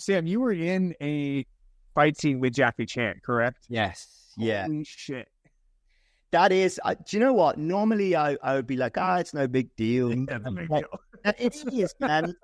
Sam, you were in a fight scene with Jackie Chan, correct? Yes. Yeah. Holy shit. That is, do you know what? Normally I would be like, it's no big deal. It is, man.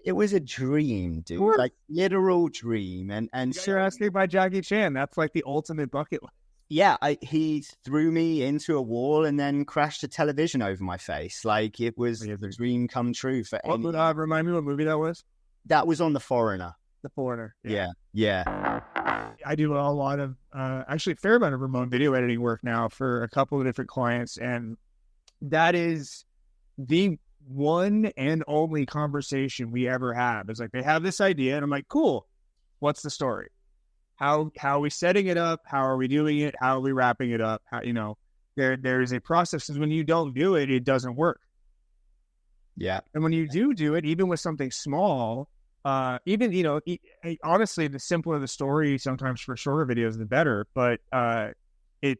It was a dream, dude. Like literal dream. And you're asking by Jackie Chan. That's like the ultimate bucket list. Yeah, he threw me into a wall and then crashed a television over my face. Like it was the dream come true for anyone. Remind me what movie that was? That was on The Foreigner. The Foreigner. Yeah. I do a lot of, actually a fair amount of remote video editing work now for a couple of different clients. And that is the one and only conversation we ever have. It's like, they have this idea and I'm like, cool. What's the story? How are we setting it up? How are we doing it? How are we wrapping it up? How, there is a process, because when you don't do it, it doesn't work. Yeah. And when you do it, even with something small, honestly, the simpler the story, sometimes for shorter videos, the better. But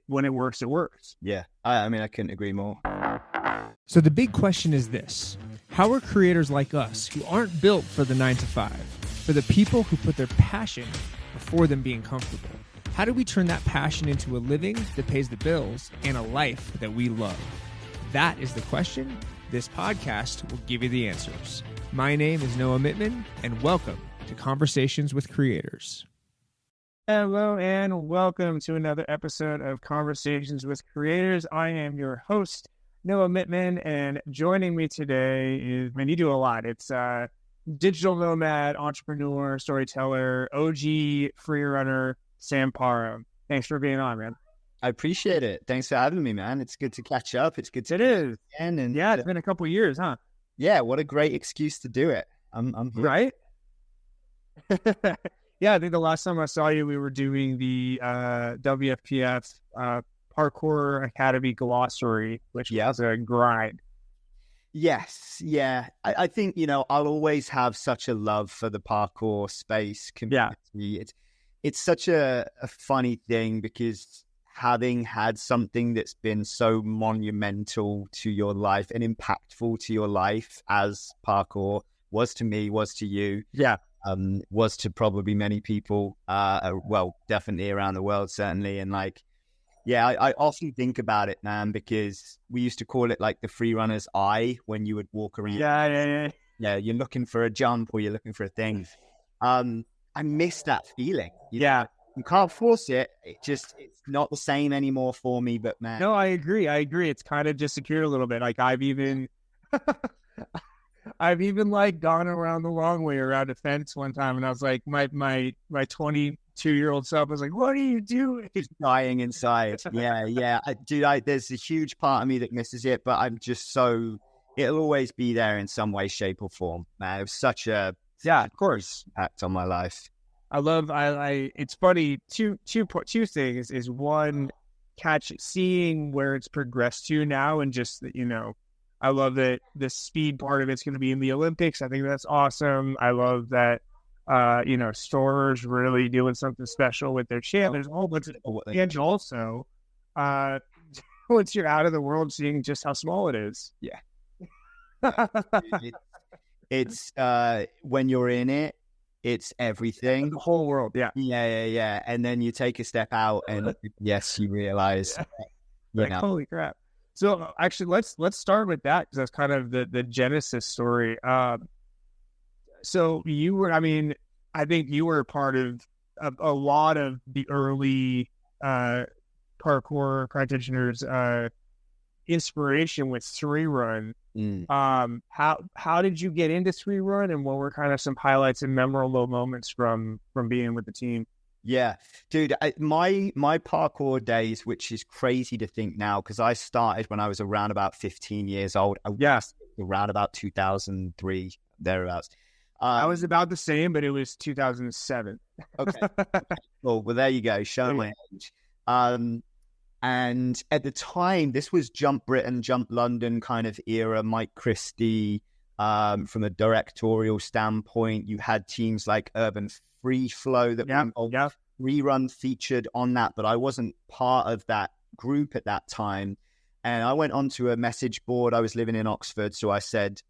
when it works, it works. Yeah. I mean, I couldn't agree more. So the big question is this: how are creators like us, who aren't built for the 9-to-5, for the people who put their passion before them being comfortable, how do we turn that passion into a living that pays the bills and a life that we love? That is the question. This podcast will give you the answers. My name is Noah Mittman, and welcome to Conversations with Creators. Hello, and welcome to another episode of Conversations with Creators. I am your host, Noah Mittman, and joining me today is, man, you do a lot. It's digital nomad, entrepreneur, storyteller, OG freerunner, Sam Parham. Thanks for being on, man. I appreciate it. Thanks for having me, man. It's good to catch up. It's good to It is. Again, and yeah, it's been a couple of years, huh? Yeah, what a great excuse to do it. I'm here. Right? Yeah, I think the last time I saw you, we were doing the WFPF Parkour Academy Glossary, which was a grind. Yes, yeah. I think, I'll always have such a love for the parkour space community. Yeah. It's such a funny thing, because having had something that's been so monumental to your life and impactful to your life as parkour was to me, was to you. Yeah. Was to probably many people, well, definitely around the world, certainly. And I often think about it, man, because we used to call it like the freerunner's eye when you would walk around. Yeah, you're looking for a jump or you're looking for a thing. I miss that feeling. You can't force it. It's not the same anymore for me, but man. No, I agree. It's kind of just secured a little bit. Like I've even like gone around the long way around a fence one time, and I was like, my 22-year-old self was like, "What are you doing?" He's dying inside. Yeah. Dude, there's a huge part of me that misses it, but I'm just it'll always be there in some way, shape, or form. Man, it was such a of course, impact on my life. It's funny. Two things is one, seeing where it's progressed to now, and just I love that the speed part of it's going to be in the Olympics. I think that's awesome. I love that, Storrs really doing something special with their channel. There's a whole bunch of, and also, once you're out of the world, seeing just how small it is. Yeah. It's when you're in it, it's everything. The whole world. Yeah. Yeah. And then you take a step out and yes, you realize, holy crap. So actually, let's start with that, because that's kind of the genesis story. So you were, I think you were part of a lot of the early parkour practitioners' inspiration with Freerun. How did you get into Freerun, and what were kind of some highlights and memorable moments from being with the team? Yeah, dude, my parkour days, which is crazy to think now, because I started when I was around about 15 years old. Around about 2003, thereabouts. I was about the same, but it was 2007. Okay. Well, there you go. Show my age. And at the time, this was Jump Britain, Jump London kind of era. Mike Christie, from a directorial standpoint, you had teams like Urban Free Flow that Rerun featured on that, but I wasn't part of that group at that time. And I went onto a message board. I was living in Oxford, so I said,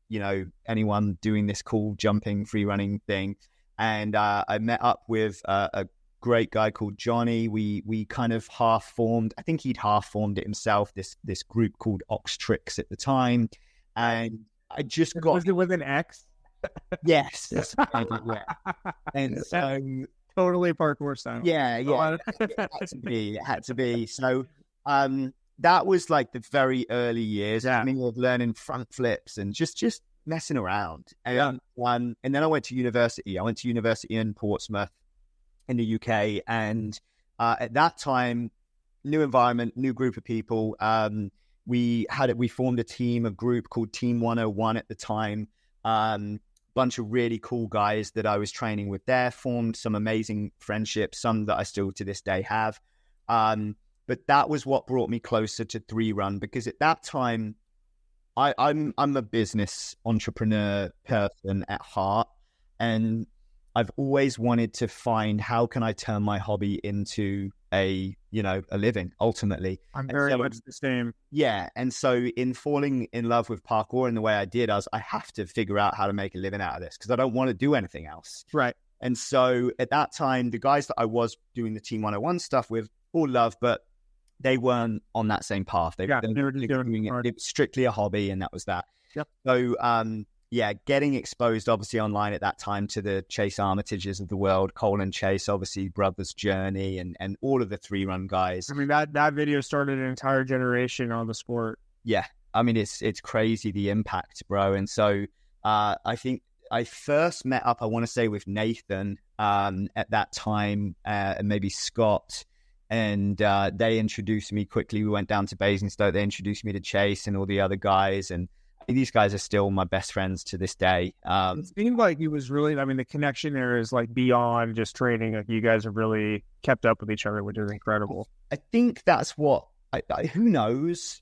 anyone doing this cool jumping, free running thing. and I met up with a great guy called Johnny. We kind of half formed. I think he'd half formed it himself. This group called Oxtrix at the time, and I just got. Was it with an X? Yes, that's yeah. And so totally parkour style. Yeah. It had to be. So that was like the very early years. Yeah. I mean, of learning front flips and just messing around. And then I went to university. I went to university in Portsmouth in the UK, and at that time, new environment, new group of people. We formed a group called Team 101 at the time. Bunch of really cool guys that I was training with there, formed some amazing friendships, some that I still to this day have. But that was what brought me closer to Freerun, because at that time, I'm a business entrepreneur person at heart, and I've always wanted to find how can I turn my hobby into a living ultimately. I'm very much the same. Yeah. And so in falling in love with parkour in the way I did, I have to figure out how to make a living out of this, because I don't want to do anything else. Right. And so at that time, the guys that I was doing the Team 101 stuff with, all love, but they weren't on that same path. They were just doing it. It was strictly a hobby, and that was that. Yep. So, getting exposed obviously online at that time to the Chase Armitages of the world, Cole and Chase, obviously Brothers Journey, and all of the Freerun guys. I mean, that video started an entire generation on the sport. Yeah. I mean, it's crazy, the impact, bro. And so I think I first met up, I want to say, with Nathan at that time, and maybe Scott. And they introduced me quickly. We went down to Basingstoke. They introduced me to Chase and all the other guys. And these guys are still my best friends to this day. It seemed like it was really, I mean, the connection there is like beyond just training. Like you guys have really kept up with each other, which is incredible. I think that's what, who knows?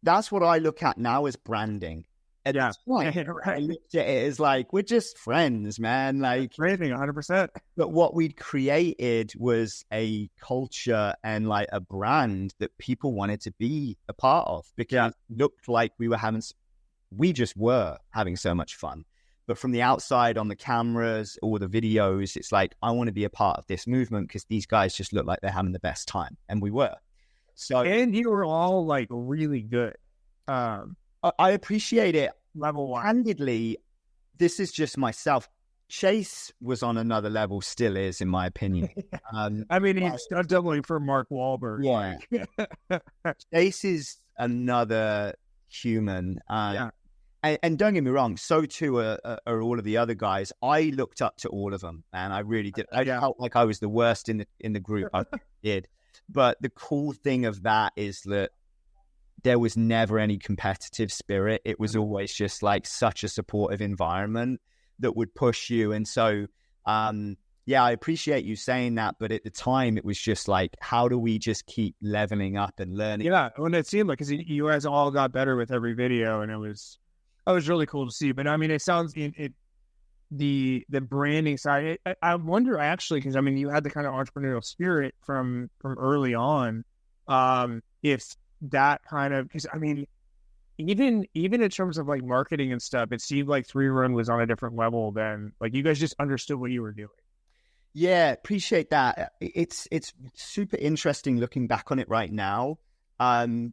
That's what I look at now as branding. At this point, I looked at it as like, we're just friends, man. Like, training 100%. But what we'd created was a culture and like a brand that people wanted to be a part of, because it looked like we just were having so much fun. But from the outside, on the cameras, all the videos, it's like, I want to be a part of this movement because these guys just look like they're having the best time. And we were. So, and you were all like really good. I appreciate it. Level one. Candidly, this is just myself. Chase was on another level, still is, in my opinion. I mean, he's stunt doubling for Mark Wahlberg. Yeah. Chase is another human. And don't get me wrong, so too are all of the other guys. I looked up to all of them, and I really did. I felt like I was the worst in the group. I did. But the cool thing of that is that there was never any competitive spirit. It was always just like such a supportive environment that would push you. And so, I appreciate you saying that. But at the time, it was just like, how do we just keep leveling up and learning? Yeah, when it seemed like, because you guys all got better with every video, and it was really cool to see. But I mean, it sounds the branding side. I wonder actually, because I mean, you had the kind of entrepreneurial spirit from early on. If that kind of, because I mean, even in terms of like marketing and stuff, it seemed like Freerun was on a different level than, like, you guys just understood what you were doing. Yeah, appreciate that. It's super interesting looking back on it right now,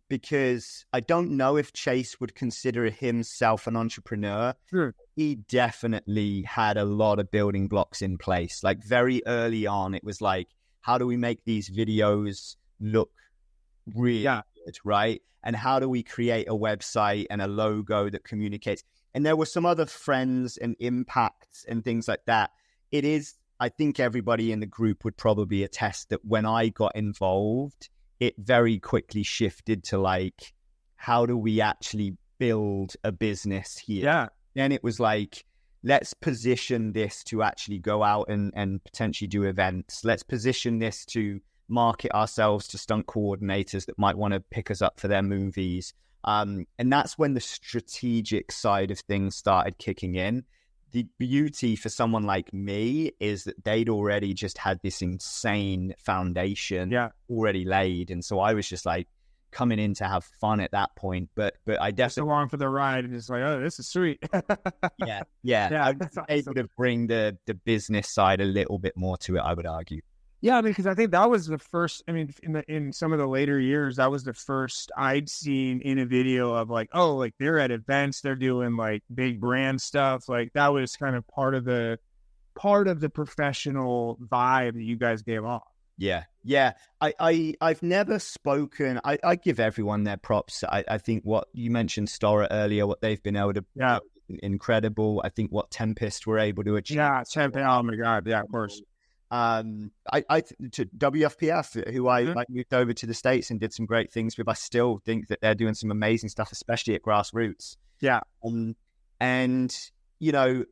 because I don't know if Chase would consider himself an entrepreneur. Sure. He definitely had a lot of building blocks in place. Like very early on, it was like, how do we make these videos look really good, right? And how do we create a website and a logo that communicates? And there were some other friends and impacts and things like that. It is, I think everybody in the group would probably attest that when I got involved, it very quickly shifted to like, how do we actually build a business here? Yeah. Then it was like, let's position this to actually go out and potentially do events. Let's position this to market ourselves to stunt coordinators that might want to pick us up for their movies. And that's when the strategic side of things started kicking in. The beauty for someone like me is that they'd already just had this insane foundation already laid. And so I was just like, coming in to have fun at that point. But I definitely along for the ride and just like, oh, this is sweet. yeah. I was able to bring the business side a little bit more to it, I would argue. Yeah, I mean, because I think that was the first. I mean, in some of the later years, that was the first I'd seen in a video of like, oh, like they're at events, they're doing like big brand stuff. Like that was kind of part of the professional vibe that you guys gave off. Yeah. I've never spoken. I give everyone their props. I think what you mentioned, Stora, earlier, what they've been able to, incredible. I think what Tempest were able to achieve. Yeah, Tempest. Oh my God, yeah, of course. To WFPF, who I moved over to the States and did some great things with. I still think that they're doing some amazing stuff, especially at grassroots. Yeah. And you know,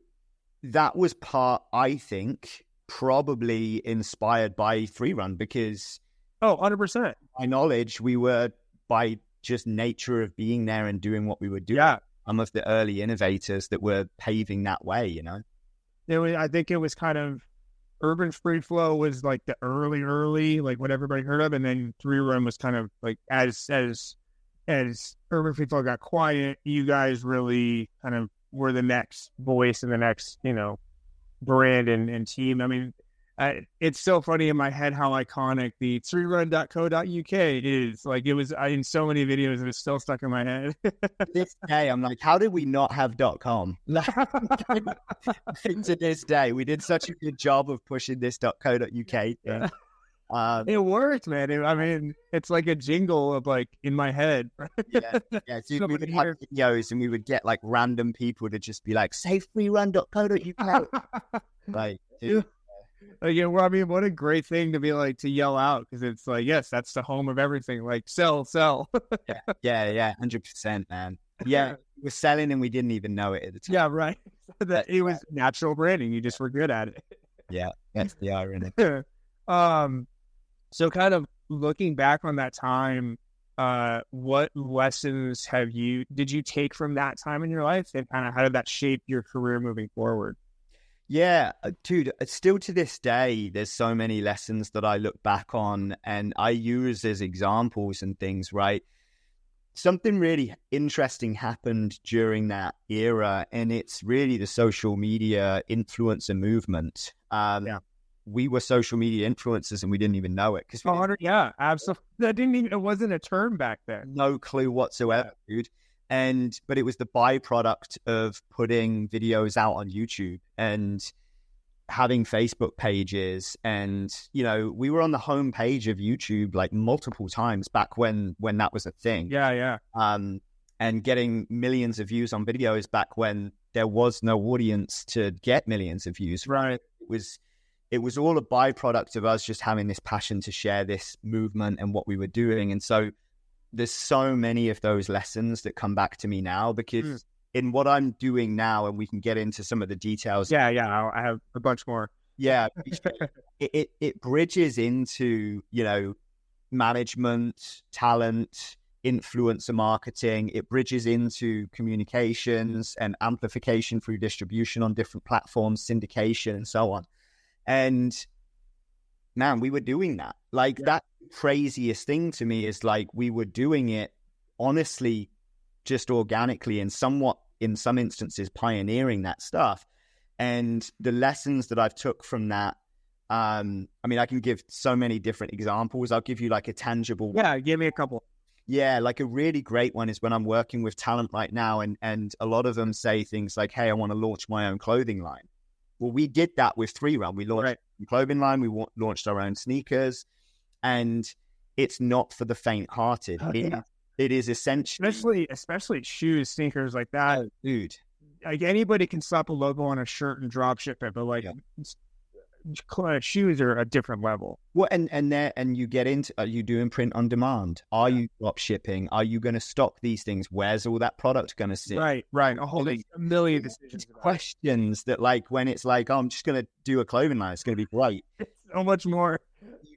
that was part, I think, probably inspired by Freerun, because 100%. My knowledge, we were, by just nature of being there and doing what we were doing, some of the early innovators that were paving that way, you know. I think it was kind of Urban Free Flow was like the early, like what everybody heard of, and then Freerun was kind of like as Urban Free Flow got quiet, you guys really kind of were the next voice and the next, you know, brand and team. I mean, it's so funny in my head how iconic the freerun.co.uk is. Like it was in so many videos, and it's still stuck in my head. This day, I'm like, how did we not have .com? To this day, we did such a good job of pushing this .co.uk thing. It worked, man. I mean, it's like a jingle of like in my head. Yeah. So we would have videos, and we would get like random people to just be like, "Say freerun.co.uk." Like, dude. Yeah, well, I mean, what a great thing to be like to yell out, because it's like, yes, that's the home of everything. Like, sell. yeah, 100%, man. Yeah, we're selling and we didn't even know it at the time. Yeah, right. That it was natural branding. You just were good at it. Yeah, that's the irony. So kind of looking back on that time, what lessons did you take from that time in your life, and kind of how did that shape your career moving forward? Yeah, dude, still to this day, there's so many lessons that I look back on and I use as examples and things, right? Something really interesting happened during that era, and it's really the social media influencer movement. We were social media influencers and we didn't even know it. Yeah, absolutely. It wasn't a term back then. No clue whatsoever, dude. But it was the byproduct of putting videos out on YouTube and having Facebook pages. And, you know, we were on the homepage of YouTube like multiple times back when that was a thing. Yeah. And getting millions of views on videos back when there was no audience to get millions of views. Right. It was all a byproduct of us just having this passion to share this movement and what we were doing. And so there's so many of those lessons that come back to me now, because in what I'm doing now, and we can get into some of the details. Yeah. I have a bunch more. Yeah. it bridges into, you know, management, talent, influencer marketing. It bridges into communications and amplification through distribution on different platforms, syndication, and so on. And man, we were doing that. Like that craziest thing to me is like we were doing it honestly, just organically, and somewhat in some instances pioneering that stuff. And the lessons that I've took from that, I mean, I can give so many different examples. I'll give you like a tangible one. Yeah, give me a couple. Yeah, like a really great one is when I'm working with talent right now, and a lot of them say things like, hey, I want to launch my own clothing line. Well, we did that with Freerun. We launched a clothing line. We launched our own sneakers, and it's not for the faint-hearted. It is essentially, especially shoes, sneakers like that, oh, dude. Like anybody can slap a logo on a shirt and drop ship it, but like shoes are a different level. Well, and you get into, are you doing print on demand? Are you drop shipping? Are you going to stock these things? Where's all that product going to sit? Right. A million decisions. Questions that, like, when it's like, oh, I'm just going to do a clothing line, it's going to be great. So much more.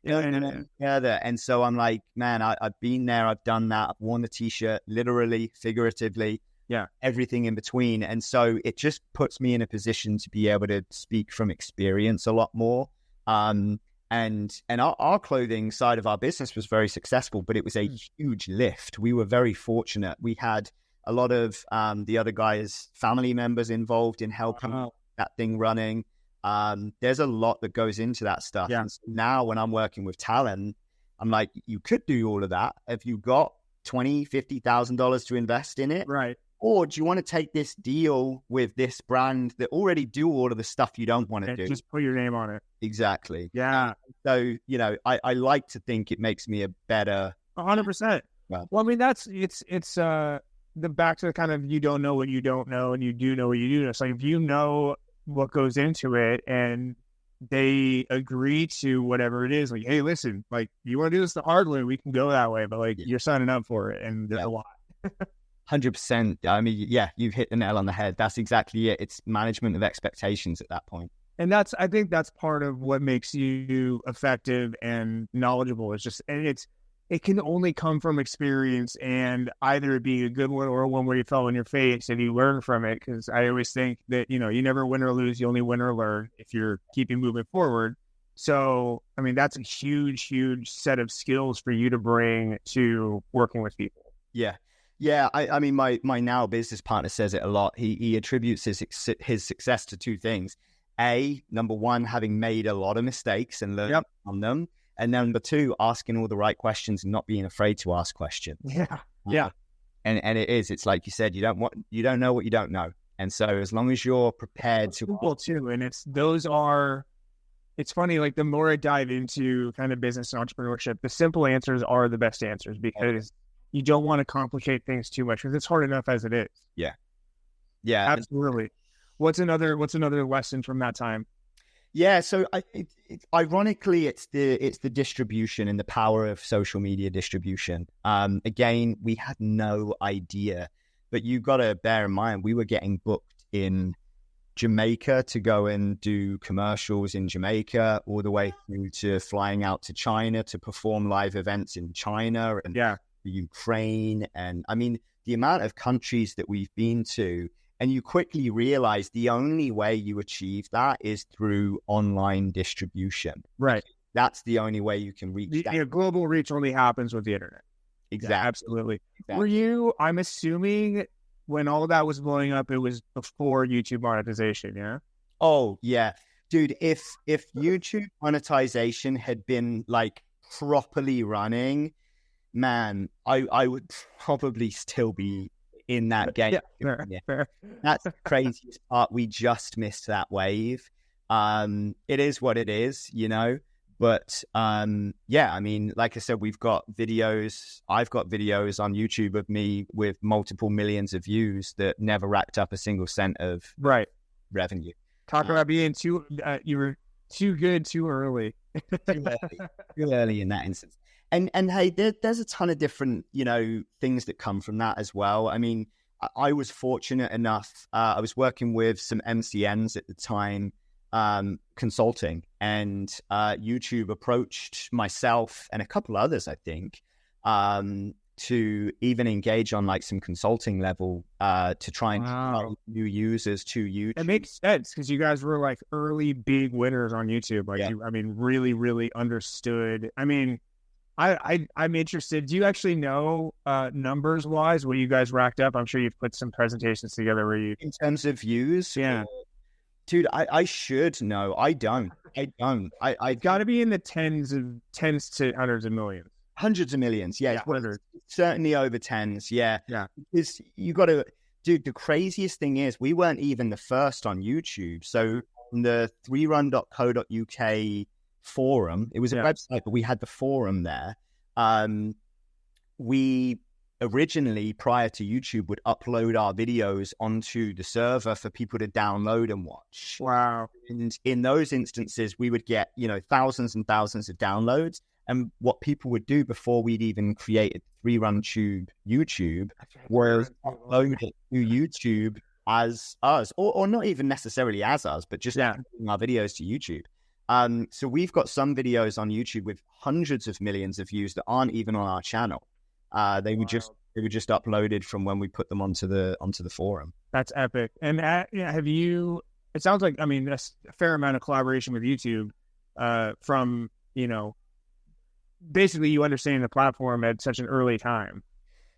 And so I'm like, man, I've been there, I've done that, I've worn the t-shirt, literally, figuratively. Yeah, everything in between. And so it just puts me in a position to be able to speak from experience a lot more. And And our clothing side of our business was very successful, but it was a huge lift. We were very fortunate. We had a lot of the other guys' family members involved in helping that thing running. There's a lot that goes into that stuff. Yeah. And so now when I'm working with talent, I'm like, you could do all of that. Have you got $20,000, $50,000 to invest in it? Right. Or do you want to take this deal with this brand that already do all of the stuff you don't want to do? Just put your name on it. Exactly. Yeah. So, you know, I like to think it makes me a better 100%. Well, I mean, it's the back to the kind of, you don't know what you don't know and you do know what you do know. So if you know what goes into it and they agree to whatever it is, like, hey, listen, like, you want to do this the hard way, we can go that way, but like, you're signing up for it, and there's a lot. 100%. I mean, yeah, you've hit the nail on the head. That's exactly it. It's management of expectations at that point. And I think that's part of what makes you effective and knowledgeable. It's just, and it can only come from experience, and either it being a good one or one where you fell on your face and you learn from it. Because I always think that, you know, you never win or lose, you only win or learn if you're keeping moving forward. So, I mean, that's a huge, huge set of skills for you to bring to working with people. Yeah. Yeah, I mean, my now business partner says it a lot. He attributes his success to two things. Number one, having made a lot of mistakes and learned from them. And number two, asking all the right questions and not being afraid to ask questions. Yeah, yeah. And it's like you said, you don't know what you don't know. And so as long as you're prepared to... Simple too, and it's funny, like the more I dive into kind of business and entrepreneurship, the simple answers are the best answers, because you don't want to complicate things too much, because it's hard enough as it is. Yeah. Yeah. Absolutely. What's another lesson from that time? Yeah. So ironically, it's the distribution and the power of social media distribution. Again, we had no idea, but you got to bear in mind, we were getting booked in Jamaica to go and do commercials in Jamaica, all the way through to flying out to China to perform live events in China and Ukraine. And I mean, the amount of countries that we've been to, and you quickly realize the only way you achieve that is through online distribution. Right. That's the only way you can reach that. Global reach only happens with the internet. Exactly. Yeah, absolutely. Exactly. Were you, I'm assuming when all that was blowing up, it was before YouTube monetization, yeah? Oh, yeah. Dude, if YouTube monetization had been like properly running, man, I would probably still be in that game. Yeah, fair. That's the craziest part. We just missed that wave. It is what it is, you know. But yeah, I mean, like I said, I've got videos on YouTube of me with multiple millions of views that never racked up a single cent of revenue. Talk about being you were too good too early. Too early in that instance. And hey, there's a ton of different, you know, things that come from that as well. I mean, I was fortunate enough. I was working with some MCNs at the time, consulting, and YouTube approached myself and a couple others, I think, to even engage on like some consulting level to try and promote new users to YouTube. It makes sense, because you guys were like early big winners on YouTube. Like, I mean, really, really understood. I mean, I'm interested. Do you actually know numbers wise what you guys racked up? I'm sure you've put some presentations together where you, in terms of views. Yeah. Dude, I should know. I don't. I got to be in the tens to hundreds of millions. Hundreds of millions, yeah. Certainly over tens, yeah. Yeah. Because you got to, dude, the craziest thing is we weren't even the first on YouTube. So on the freerun.co.uk forum, it was a website, but we had the forum there. We originally, prior to YouTube, would upload our videos onto the server for people to download and watch. Wow. And in those instances, we would get, you know, thousands and thousands of downloads. And what people would do before we'd even created FreerunTube YouTube was upload it to YouTube as us, or not even necessarily as us, but just uploading our videos to YouTube. So we've got some videos on YouTube with hundreds of millions of views that aren't even on our channel. They were just uploaded from when we put them onto the forum. That's epic. And have you? It sounds like, I mean, a fair amount of collaboration with YouTube from basically you understanding the platform at such an early time.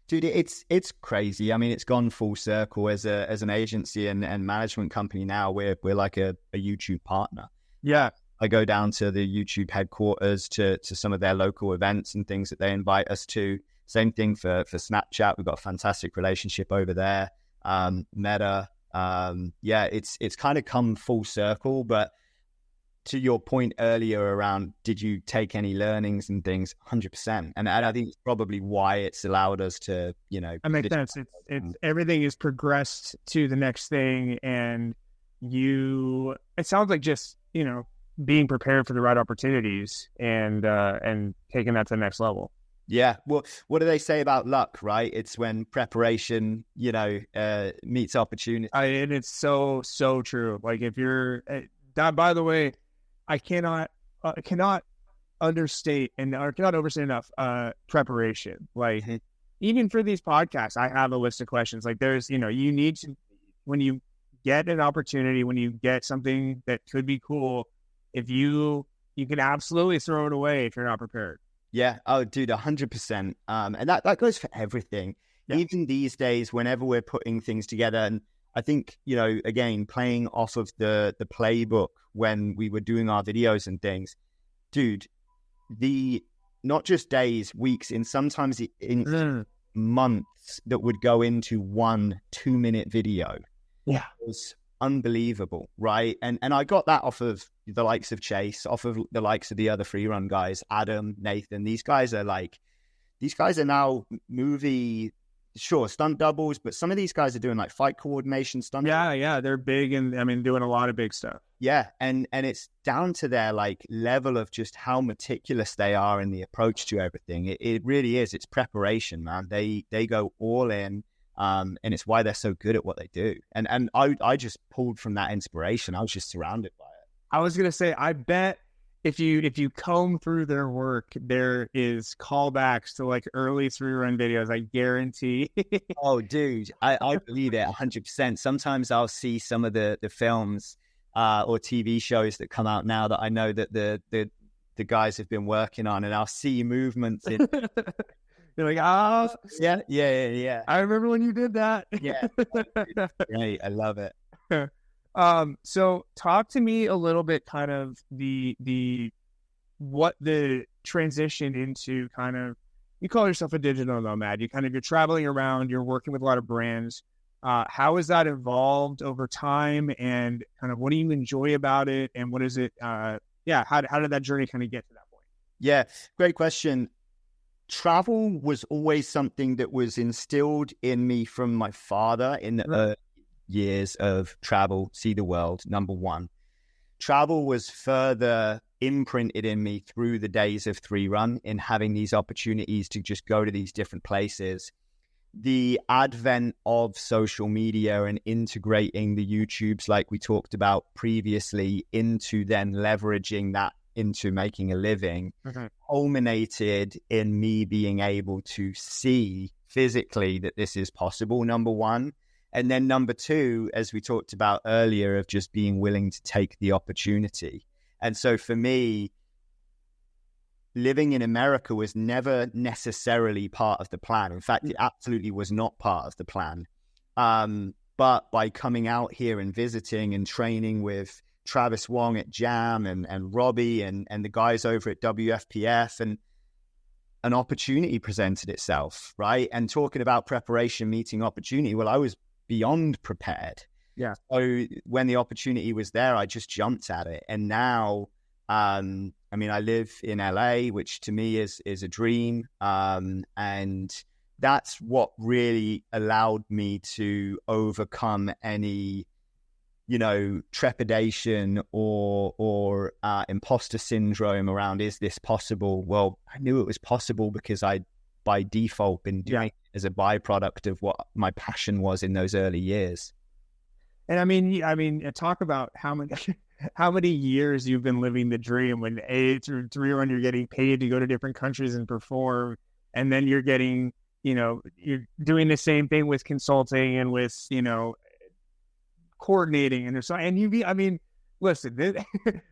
Dude, it's crazy. I mean, it's gone full circle as an agency and management company. Now we're like a YouTube partner. Yeah. I go down to the YouTube headquarters to some of their local events and things that they invite us to. Same thing for Snapchat. We've got a fantastic relationship over there. Meta. It's kind of come full circle. But to your point earlier around, did you take any learnings and things? 100%. And I think it's probably why it's allowed us to, That makes sense. It's everything is progressed to the next thing. And it sounds like just, being prepared for the right opportunities and taking that to the next level. Yeah. Well, what do they say about luck, right? It's when preparation, meets opportunity. And it's so true. Like if you're that, by the way, I cannot understate or cannot overstate enough preparation. Like even for these podcasts, I have a list of questions. Like there's, you need to, when you get an opportunity, when you get something that could be cool, if you can absolutely throw it away if you're not prepared. Yeah. Oh, dude, 100%. And that goes for everything. Yeah. Even these days, whenever we're putting things together, and I think, again, playing off of the playbook when we were doing our videos and things, dude, not just days, weeks, and sometimes in months that would go into 1 2-minute video. Yeah. It was unbelievable, right? And I got that off of the likes of Chase, off of the likes of the other free run guys, Adam, Nathan. These guys are now stunt doubles, but some of these guys are doing like fight coordination stunt. Yeah, they're big and doing a lot of big stuff. Yeah, and it's down to their like level of just how meticulous they are in the approach to everything. It really is. It's preparation, man. They go all in. And it's why they're so good at what they do. And I just pulled from that inspiration. I was just surrounded by it. I was going to say, I bet if you comb through their work, there is callbacks to like early Freerun videos. I guarantee. Oh, dude, I believe it 100%. Sometimes I'll see some of the films or TV shows that come out now that I know that the guys have been working on, and I'll see movements in. You're like, yeah. I remember when you did that. Yeah. Great. I love it. So talk to me a little bit kind of what the transition into kind of, you call yourself a digital nomad. You're traveling around, you're working with a lot of brands. How has that evolved over time, and kind of what do you enjoy about it? And what is it? How did that journey kind of get to that point? Yeah, great question. Travel was always something that was instilled in me from my father in the early years of travel, see the world, number one. Travel was further imprinted in me through the days of Freerun in having these opportunities to just go to these different places. The advent of social media and integrating the YouTubes like we talked about previously into then leveraging that into making a living culminated in me being able to see physically that this is possible, number one. And then number two, as we talked about earlier, of just being willing to take the opportunity. And so for me, living in America was never necessarily part of the plan. In fact, it absolutely was not part of the plan. But by coming out here and visiting and training with Travis Wong at Jam and Robbie and the guys over at WFPF, and an opportunity presented itself, right? And talking about preparation meeting opportunity, well, I was beyond prepared. Yeah. So when the opportunity was there, I just jumped at it. And now, I live in LA, which to me is a dream. And that's what really allowed me to overcome any trepidation or imposter syndrome around, is this possible? Well, I knew it was possible because I, by default, been doing it as a byproduct of what my passion was in those early years. And I mean, talk about how many years you've been living the dream. When through Freerun, you're getting paid to go to different countries and perform, and then you're getting, you're doing the same thing with consulting and with, coordinating, and listen,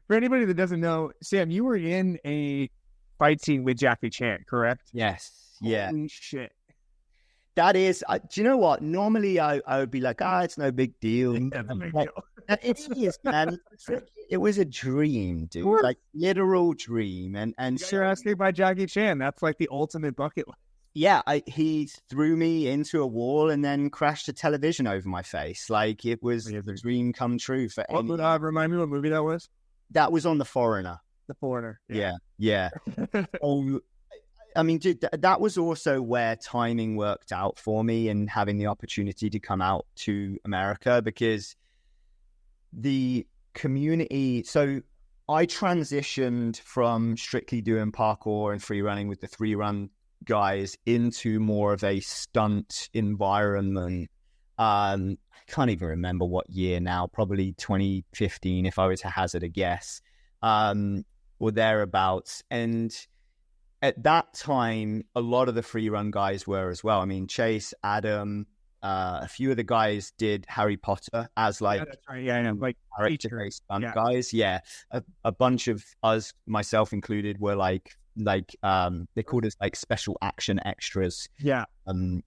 for anybody that doesn't know, Sam, you were in a fight scene with Jackie Chan, correct? Yes. Yeah. Holy shit. That is, do you know what? Normally I would be like, it's no big deal. It is, man. It was a dream, dude. Like literal dream. And you're asking by Jackie Chan. That's like the ultimate bucket list. Yeah, he threw me into a wall and then crashed a television over my face. Like it was the dream come true for anyone. Remind me what movie that was? That was on The Foreigner. The Foreigner. Yeah. I mean, dude, that was also where timing worked out for me and having the opportunity to come out to America, because the community. So I transitioned from strictly doing parkour and free running with the 3Run guys into more of a stunt environment. I can't even remember what year now, probably 2015 if I were to hazard a guess, or thereabouts. And at that time, a lot of the free run guys were as well. I mean, Chase, Adam, a few of the guys did Harry Potter as like, that's right. Yeah, I know. Like character stunt guys. Yeah, a bunch of us, myself included, were like they called us like special action extras. Yeah.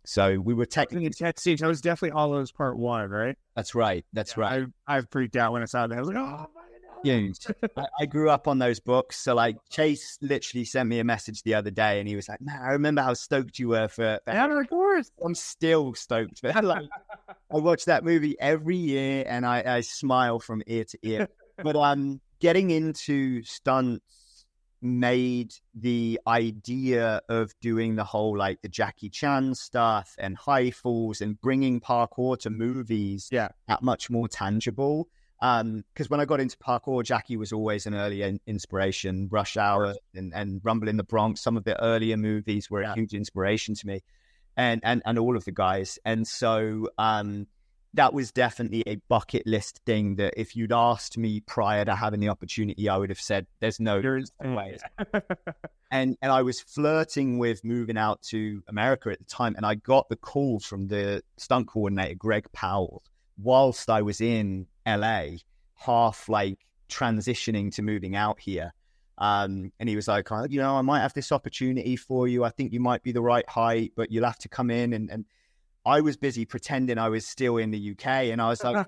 So we were technically intense scenes. That was definitely Hollow's part 1, right? That's right. That's right. I freaked out when I saw that. I was like, oh my. Yeah, I grew up on those books. So like Chase literally sent me a message the other day and he was like, man, I remember how stoked you were for that. Yeah, of course. I'm still stoked. But like, I watch that movie every year and I smile from ear to ear. But getting into stunts made the idea of doing the whole like the Jackie Chan stuff and high falls and bringing parkour to movies that much more tangible. Because when I got into parkour, Jackie was always an early inspiration. Rush Hour and Rumble in the Bronx, some of the earlier movies were a huge inspiration to me, and all of the guys. And so that was definitely a bucket list thing that if you'd asked me prior to having the opportunity, I would have said, there's no way. And I was flirting with moving out to America at the time, and I got the call from the stunt coordinator, Greg Powell, whilst I was in LA, half like transitioning to moving out here. And he was like, I might have this opportunity for you. I think you might be the right height, but you'll have to come in. And I was busy pretending I was still in the UK. And I was like,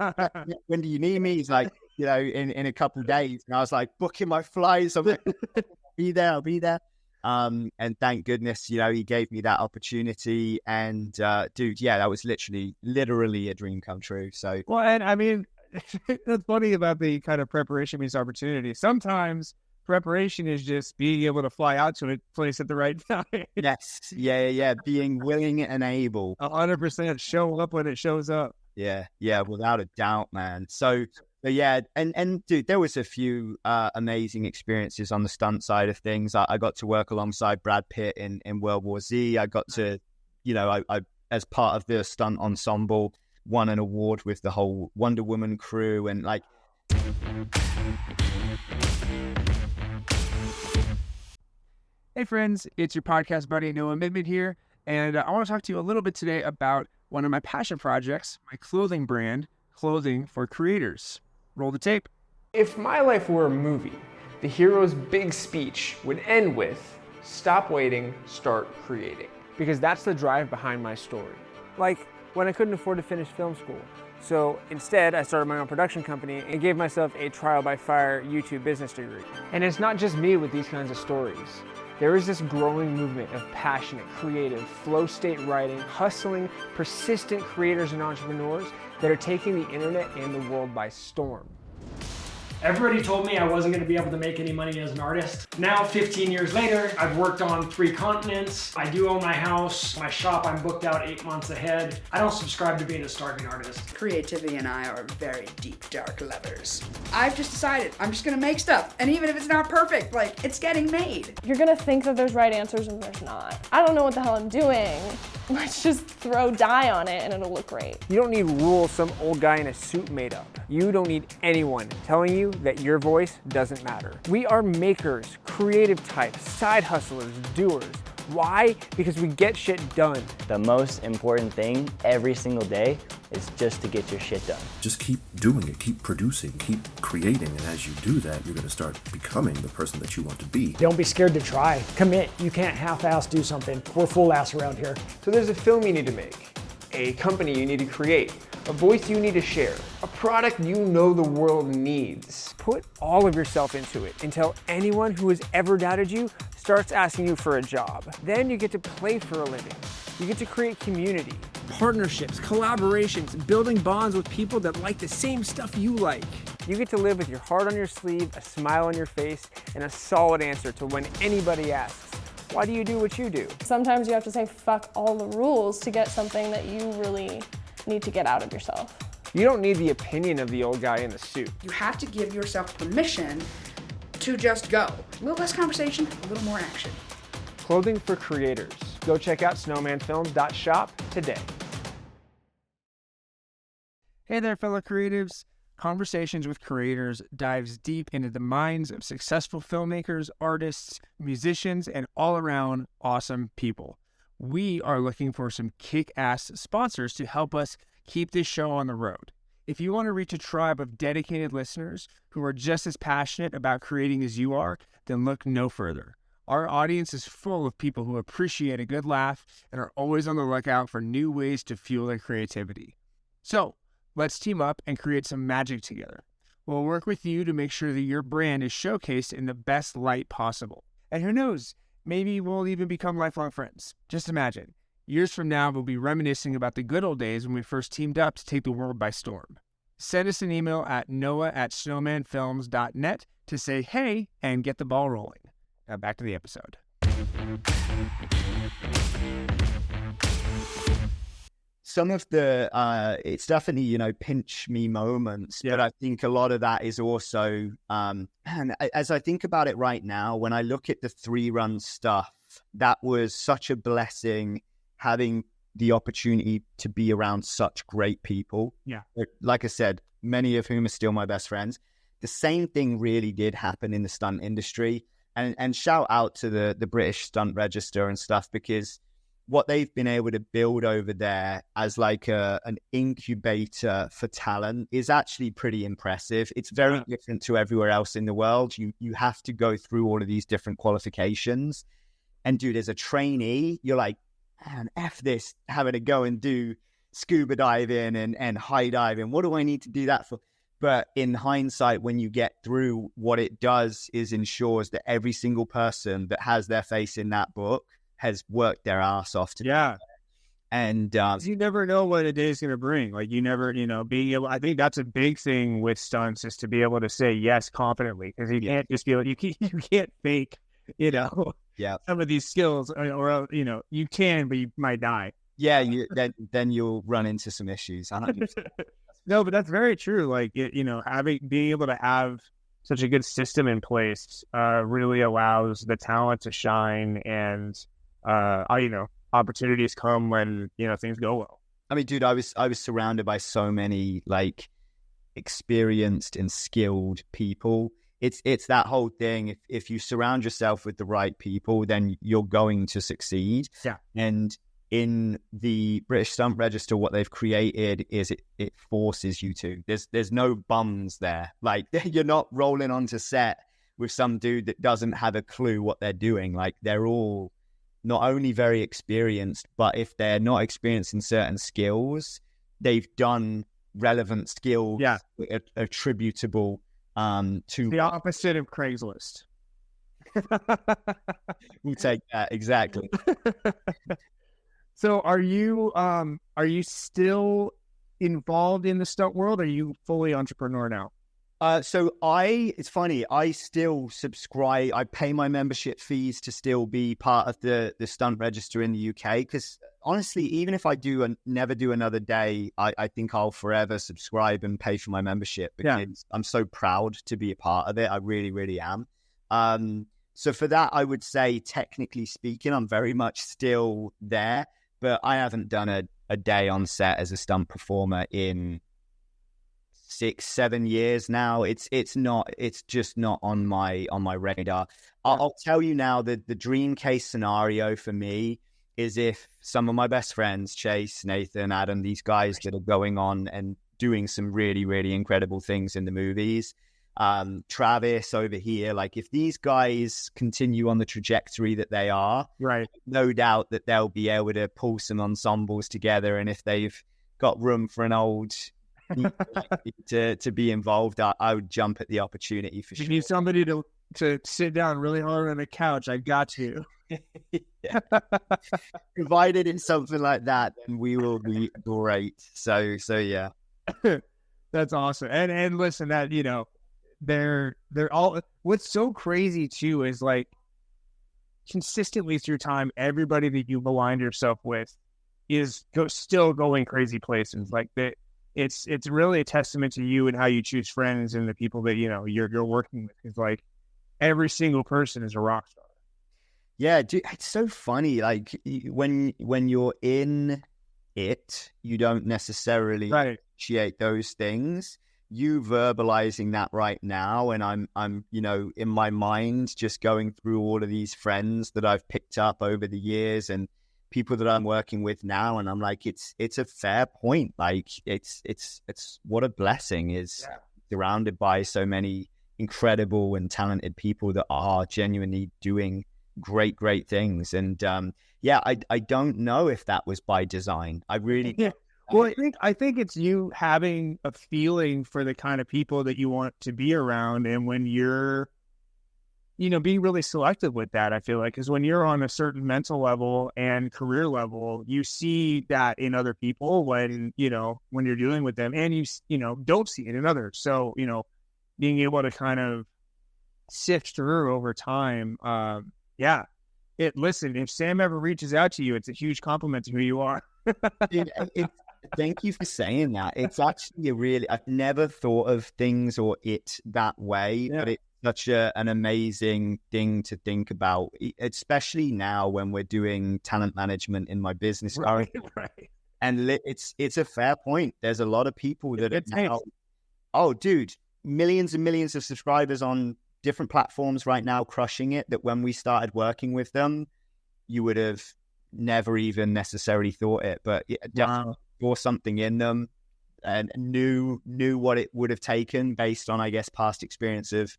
when do you need me? He's like, in a couple of days. And I was like, booking my flights. I'm like, I'll be there. And thank goodness, he gave me that opportunity. And dude, that was literally a dream come true. So, well, and I mean, that's funny about the kind of preparation means opportunity. Sometimes preparation is just being able to fly out to a place at the right time. Yes. Yeah. Being willing and able. 100% show up when it shows up. Yeah. Without a doubt, man. So, but yeah, and dude, there was a few amazing experiences on the stunt side of things. I got to work alongside Brad Pitt in World War Z. I got to, I as part of the stunt ensemble, won an award with the whole Wonder Woman crew and like. Hey friends, it's your podcast buddy Noah Midman here, and I want to talk to you a little bit today about one of my passion projects, my clothing brand, Clothing for Creators. Roll the tape. If my life were a movie, the hero's big speech would end with, "Stop waiting, start creating." Because that's the drive behind my story. Like when I couldn't afford to finish film school. So instead, I started my own production company and gave myself a trial by fire YouTube business degree. And it's not just me with these kinds of stories. There is this growing movement of passionate, creative, flow state writing, hustling, persistent creators and entrepreneurs that are taking the internet and the world by storm. Everybody told me I wasn't going to be able to make any money as an artist. Now, 15 years later, I've worked on 3 continents. I do own my house. My shop, I'm booked out 8 months ahead. I don't subscribe to being a starving artist. Creativity and I are very deep, dark lovers. I've just decided I'm just going to make stuff. And even if it's not perfect, like, it's getting made. You're going to think that there's right answers and there's not. I don't know what the hell I'm doing. Let's just throw dye on it and it'll look great. You don't need rules some old guy in a suit made up. You don't need anyone telling you that your voice doesn't matter. We are makers, creative types, side hustlers, doers. Why? Because we get shit done. The most important thing every single day is just to get your shit done. Just keep doing it, keep producing, keep creating, and as you do that, you're going to start becoming the person that you want to be. Don't be scared to try. Commit. You can't half-ass do something. We're full-ass around here. So there's a film you need to make, a company you need to create, a voice you need to share, a product you know the world needs. Put all of yourself into it until anyone who has ever doubted you starts asking you for a job. Then you get to play for a living. You get to create community, partnerships, collaborations, building bonds with people that like the same stuff you like. You get to live with your heart on your sleeve, a smile on your face, and a solid answer to when anybody asks, why do you do what you do? Sometimes you have to say fuck all the rules to get something that you really need to get out of yourself. You don't need the opinion of the old guy in the suit. You have to give yourself permission to just go. A little less conversation, a little more action. Clothing for creators. Go check out snowmanfilms.shop today. Hey there, fellow creatives. Conversations with Creators dives deep into the minds of successful filmmakers, artists, musicians, and all-around awesome people. We are looking for some kick-ass sponsors to help us keep this show on the road. If you want to reach a tribe of dedicated listeners who are just as passionate about creating as you are, then look no further. Our audience is full of people who appreciate a good laugh and are always on the lookout for new ways to fuel their creativity. So, let's team up and create some magic together. We'll work with you to make sure that your brand is showcased in the best light possible. And who knows, maybe we'll even become lifelong friends. Just imagine, years from now, we'll be reminiscing about the good old days when we first teamed up to take the world by storm. Send us an email at noah@snowmanfilms.net to say hey and get the ball rolling. Now back to the episode. Some of the, it's definitely, pinch me moments, but I think a lot of that is also, and as I think about it right now, when I look at the 3-run stuff, that was such a blessing having the opportunity to be around such great people. Yeah. Like I said, many of whom are still my best friends. The same thing really did happen in the stunt industry. And shout out to the British Stunt Register and stuff, because what they've been able to build over there as like an incubator for talent is actually pretty impressive. It's very different to everywhere else in the world. You have to go through all of these different qualifications. And dude, as a trainee, you're like, man, F this, having to go and do scuba diving and high diving. What do I need to do that for? But in hindsight, when you get through, what it does is ensures that every single person that has their face in that book has worked their ass off to do that. And you never know what a day is going to bring. Like you never, being able, I think that's a big thing with stunts is to be able to say yes confidently, because you can't just be able, you can't fake, some of these skills or you can, but you might die. Yeah. Then you'll run into some issues. No, but that's very true. Like, being able to have such a good system in place really allows the talent to shine, and opportunities come when things go well. I mean, dude, I was surrounded by so many like experienced and skilled people. It's that whole thing. If you surround yourself with the right people, then you're going to succeed. Yeah, and in the British Stunt Register, what they've created is it forces you to. There's no bums there. Like, you're not rolling onto set with some dude that doesn't have a clue what they're doing. Like, they're all not only very experienced, but if they're not experienced in certain skills, they've done relevant skills attributable to the opposite of Craigslist. We'll take that, exactly. So are you still involved in the stunt world? Or are you fully entrepreneur now? So it's funny, I still subscribe. I pay my membership fees to still be part of the Stunt Register in the UK. Because honestly, even if I never do another day, I think I'll forever subscribe and pay for my membership, because I'm so proud to be a part of it. I really, really am. So for that, I would say, technically speaking, I'm very much still there. But I haven't done a day on set as a stunt performer in 6-7 years now. It's just not on my radar. I'll tell you now that the dream case scenario for me is if some of my best friends, Chase, Nathan, Adam, these guys that are going on and doing some really, really incredible things in the movies, Travis over here, like if these guys continue on the trajectory that they are, right, no doubt that they'll be able to pull some ensembles together. And if they've got room for an old to be involved, I would jump at the opportunity for sure. You need somebody to sit down really hard on a couch. I got you. Provided it's something like that, then we will be great. So yeah. That's awesome. And listen, that, you know, they're all, what's so crazy too is like consistently through time, everybody that you've aligned yourself with is still going crazy places. Like it's really a testament to you and how you choose friends and the people that, you know, you're working with. It's like every single person is a rock star. Yeah, dude, it's so funny. Like when you're in it, you don't necessarily appreciate those things. You verbalizing that right now, and I'm you know, in my mind just going through all of these friends that I've picked up over the years and people that I'm working with now, and I'm like, it's a fair point. Like it's what a blessing is surrounded by so many incredible and talented people that are genuinely doing great things. And I don't know if that was by design. I really Well, I think it's you having a feeling for the kind of people that you want to be around, and when you're, you know, being really selective with that, I feel like, because when you're on a certain mental level and career level, you see that in other people when you're dealing with them, and you know, don't see it in others. So, you know, being able to kind of sift through over time, listen, if Sam ever reaches out to you, it's a huge compliment to who you are. Dude, thank you for saying that. It's actually I've never thought of things or it that way, but it's such an amazing thing to think about, especially now when we're doing talent management in my business. Right. And it's a fair point. There's a lot of people that are now, oh, dude, millions and millions of subscribers on different platforms right now, crushing it, that when we started working with them, you would have never even necessarily thought it, but definitely saw something in them and knew what it would have taken based on, I guess, past experience of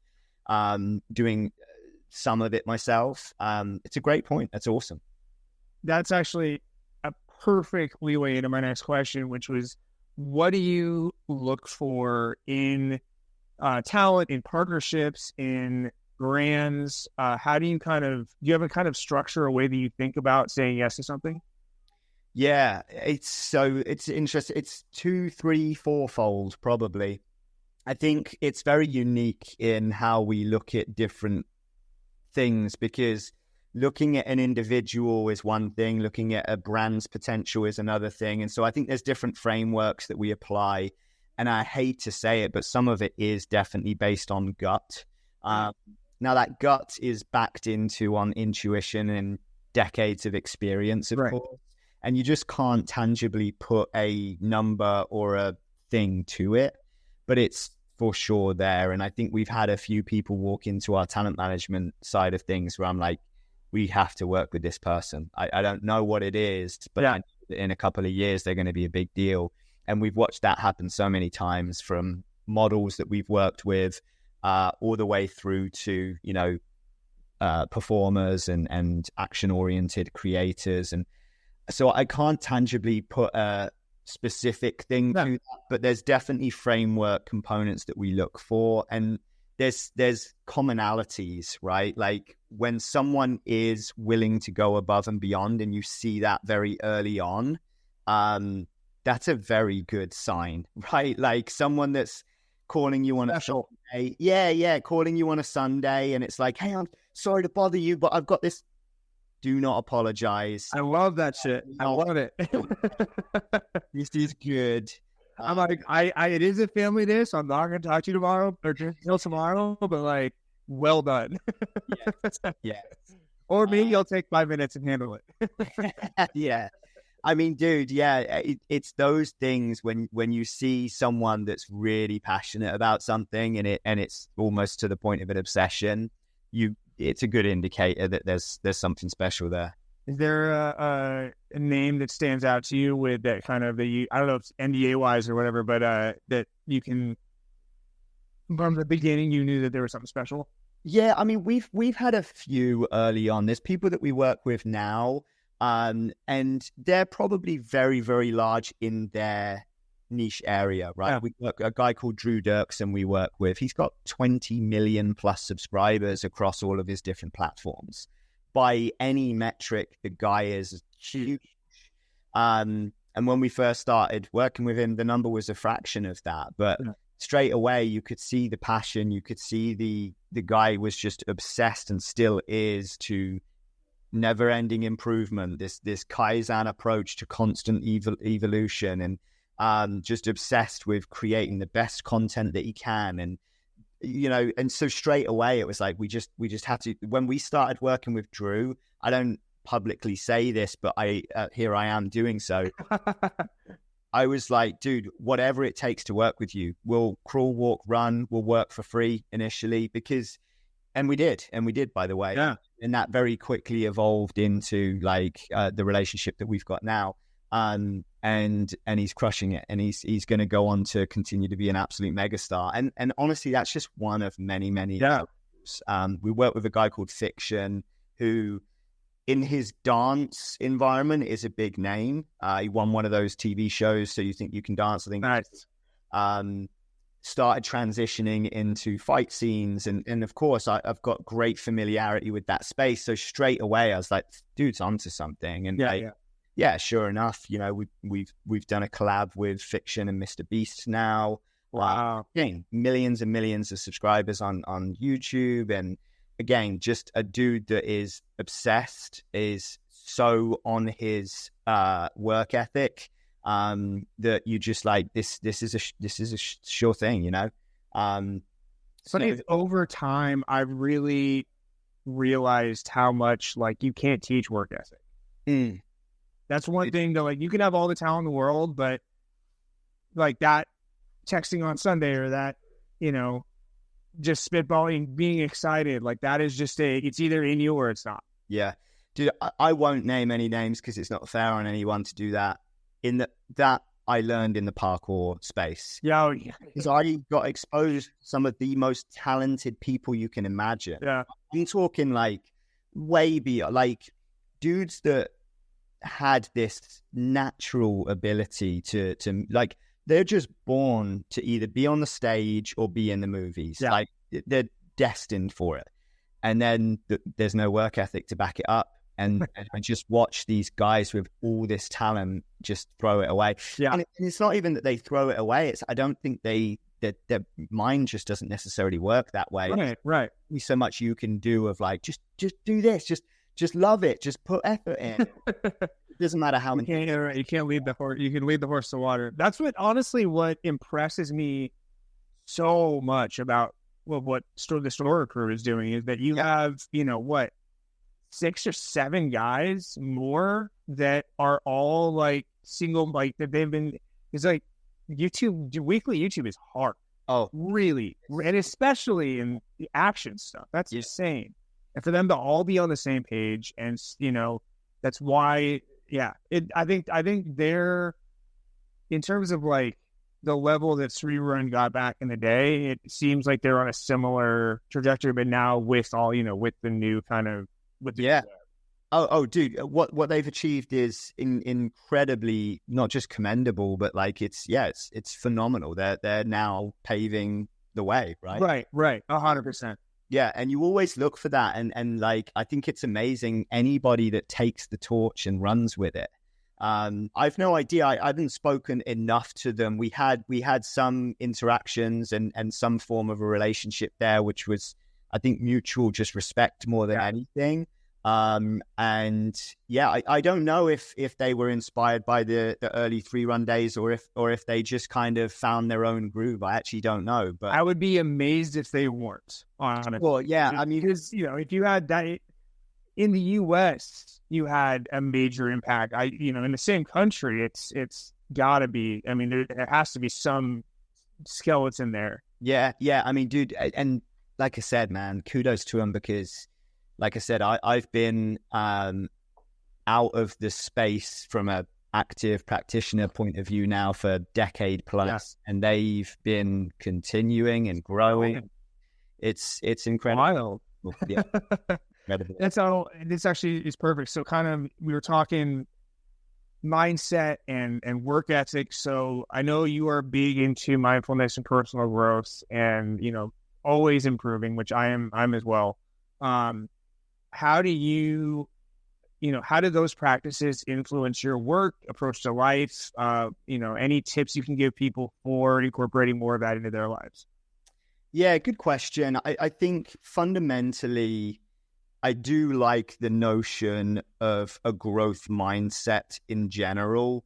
doing some of it myself. It's a great point. That's awesome. That's actually a perfect leeway into my next question, which was, what do you look for in talent, in partnerships, in brands? How do you do you have a kind of structure, a way that you think about saying yes to something? Yeah, it's interesting. It's 2, 3, 4-fold probably. I think it's very unique in how we look at different things, because looking at an individual is one thing, looking at a brand's potential is another thing. And so I think there's different frameworks that we apply. And I hate to say it, but some of it is definitely based on gut. Now that gut is backed into on intuition and decades of experience, of course. And you just can't tangibly put a number or a thing to it, but it's for sure there. And I think we've had a few people walk into our talent management side of things where I'm like, we have to work with this person. I don't know what it is, but I know that in a couple of years, they're going to be a big deal. And we've watched that happen so many times, from models that we've worked with all the way through to, you know, performers and action-oriented creators. And so I can't tangibly put a specific thing to that, but there's definitely framework components that we look for. And there's commonalities, right? Like when someone is willing to go above and beyond, and you see that very early on, that's a very good sign, right? Like someone that's calling you on a Sunday. Calling you on a Sunday, and it's like, hey, I'm sorry to bother you, but I've got this. Do not apologize. I love that shit. I love it. This is good. I'm like, it is a family day, so I'm not going to talk to you tomorrow or till tomorrow, but like, well done. Yeah. Or maybe you'll take 5 minutes and handle it. Yeah. I mean, dude, it's those things when you see someone that's really passionate about something and it's almost to the point of an obsession, it's a good indicator that there's something special there. Is there a name that stands out to you with that kind of I don't know if it's NDA wise or whatever, but that you can from the beginning you knew that there was something special? Yeah, I mean, we've had a few early on. There's people that we work with now, and they're probably very, very large in their niche area, right? Yeah. We work a guy called Drew Dirksen we work with. He's got 20 million plus subscribers across all of his different platforms. By any metric, the guy is huge. And when we first started working with him, the number was a fraction of that, but straight away you could see the passion. You could see the guy was just obsessed and still is to never-ending improvement, this Kaizen approach to constant evolution, and just obsessed with creating the best content that he can. And and so straight away it was like we just had to. When we started working with Drew, I don't publicly say this, but here I am doing so. I was like, dude, whatever it takes to work with you, we'll crawl, walk, run, we'll work for free initially, and we did, by the way. Yeah. And that very quickly evolved into like the relationship that we've got now. And he's crushing it, and he's going to go on to continue to be an absolute megastar. And honestly, that's just one of many. Yeah. We work with a guy called Fiction, who in his dance environment is a big name. He won one of those TV shows, So You Think You Can Dance, I think. Nice. Started transitioning into fight scenes, and of course I've got great familiarity with that space. So straight away I was like, dude's onto something. And yeah, sure enough, we've done a collab with Fiction and Mr. Beast now. Wow. Again, millions and millions of subscribers on YouTube. And again, just a dude that is obsessed, is so on his work ethic, that you just like, this is a sure thing, But over time, I've really realized how much like you can't teach work ethic. That's one thing that like you can have all the talent in the world, but like that texting on Sunday or that, just spitballing, being excited, like that is just it's either in you or it's not. Yeah. Dude, I won't name any names because it's not fair on anyone to do that. That I learned in the parkour space. Yeah. Because I got exposed to some of the most talented people you can imagine. Yeah. I'm talking like way beyond, like dudes that had this natural ability to like, they're just born to either be on the stage or be in the movies. Yeah. Like they're destined for it. And then there's no work ethic to back it up. And I just watch these guys with all this talent just throw it away. Yeah. And it's not even that they throw it away. I don't think their mind just doesn't necessarily work that way. Right. There's so much you can do of like, just do this, just love it, just put effort in. It doesn't matter how many. You can't lead the horse. You can lead the horse to water. That's what impresses me so much about what the Storer crew is doing is that you have 6 or 7 guys more that are all like single, like that they've been. It's like weekly YouTube is hard. Oh, really, and especially in the action stuff. That's insane. And for them to all be on the same page, and that's why. Yeah, I think they're, in terms of like the level that Freerun got back in the day, it seems like they're on a similar trajectory, but now with all with the new kind of Oh, dude, what they've achieved is incredibly not just commendable, but like it's phenomenal. They're now paving the way, right? Right, 100%. Yeah, and you always look for that, and like I think it's amazing anybody that takes the torch and runs with it. I've no idea. I haven't spoken enough to them. We had some interactions and some form of a relationship there, which was, I think, mutual, just respect more than anything. And yeah, I don't know if they were inspired by the early Freerun days or if they just kind of found their own groove. I actually don't know, but I would be amazed if they weren't, honestly. Well, yeah, I mean, because if you had that in the US, you had a major impact. In the same country, it's gotta be. I mean, there has to be some skeleton there. Yeah. I mean, dude, and like I said, man, kudos to him because, like I said, I've been at out of the space from a active practitioner point of view now for a decade plus, and they've been continuing and growing. It's incredible. Wild. Yeah. Incredible. That's all. This actually is perfect. So kind of, we were talking mindset and work ethic. So I know you are big into mindfulness and personal growth and, you know, always improving, which I'm as well. How do you know, how do those practices influence your work, approach to life? You know, any tips you can give people for incorporating more of that into their lives? Yeah, good question. I think fundamentally, I do like the notion of a growth mindset in general,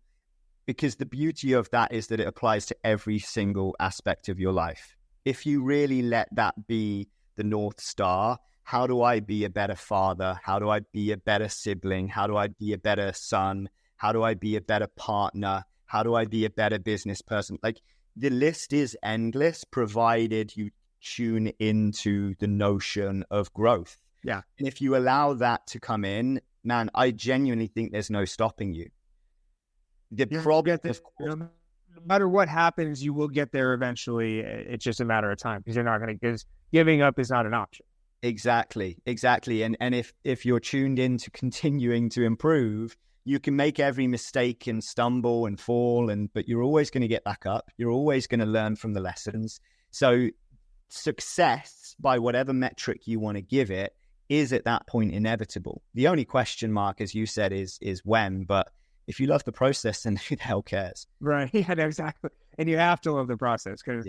because the beauty of that is that it applies to every single aspect of your life. If you really let that be the North Star, how do I be a better father? How do I be a better sibling? How do I be a better son? How do I be a better partner? How do I be a better business person? Like, the list is endless, provided you tune into the notion of growth. Yeah. And if you allow that to come in, man, I genuinely think there's no stopping you. The problem, of course, no matter what happens, you will get there eventually. It's just a matter of time, because you're not going to, because giving up is not an option. Exactly. And if you're tuned in to continuing to improve, you can make every mistake and stumble and fall, but you're always going to get back up. You're always going to learn from the lessons. So success, by whatever metric you want to give it, is at that point inevitable. The only question mark, as you said, is when. But if you love the process, then who the hell cares? Right. Yeah, exactly. And you have to love the process, because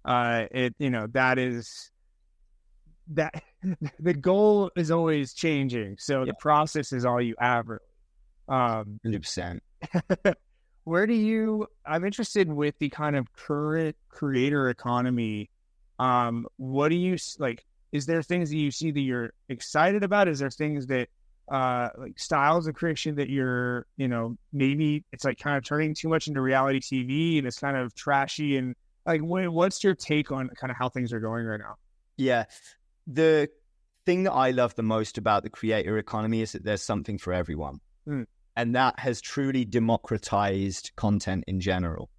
that is that the goal is always changing. So the process is all you have. 100%. I'm interested with the kind of current creator economy. What do you like? Is there things that you see that you're excited about? Is there things that like styles of creation that you're, you know, maybe it's like kind of turning too much into reality TV and it's kind of trashy? And like, what's your take on kind of how things are going right now? Yeah. The thing that I love the most about the creator economy is that there's something for everyone. And that has truly democratized content in general.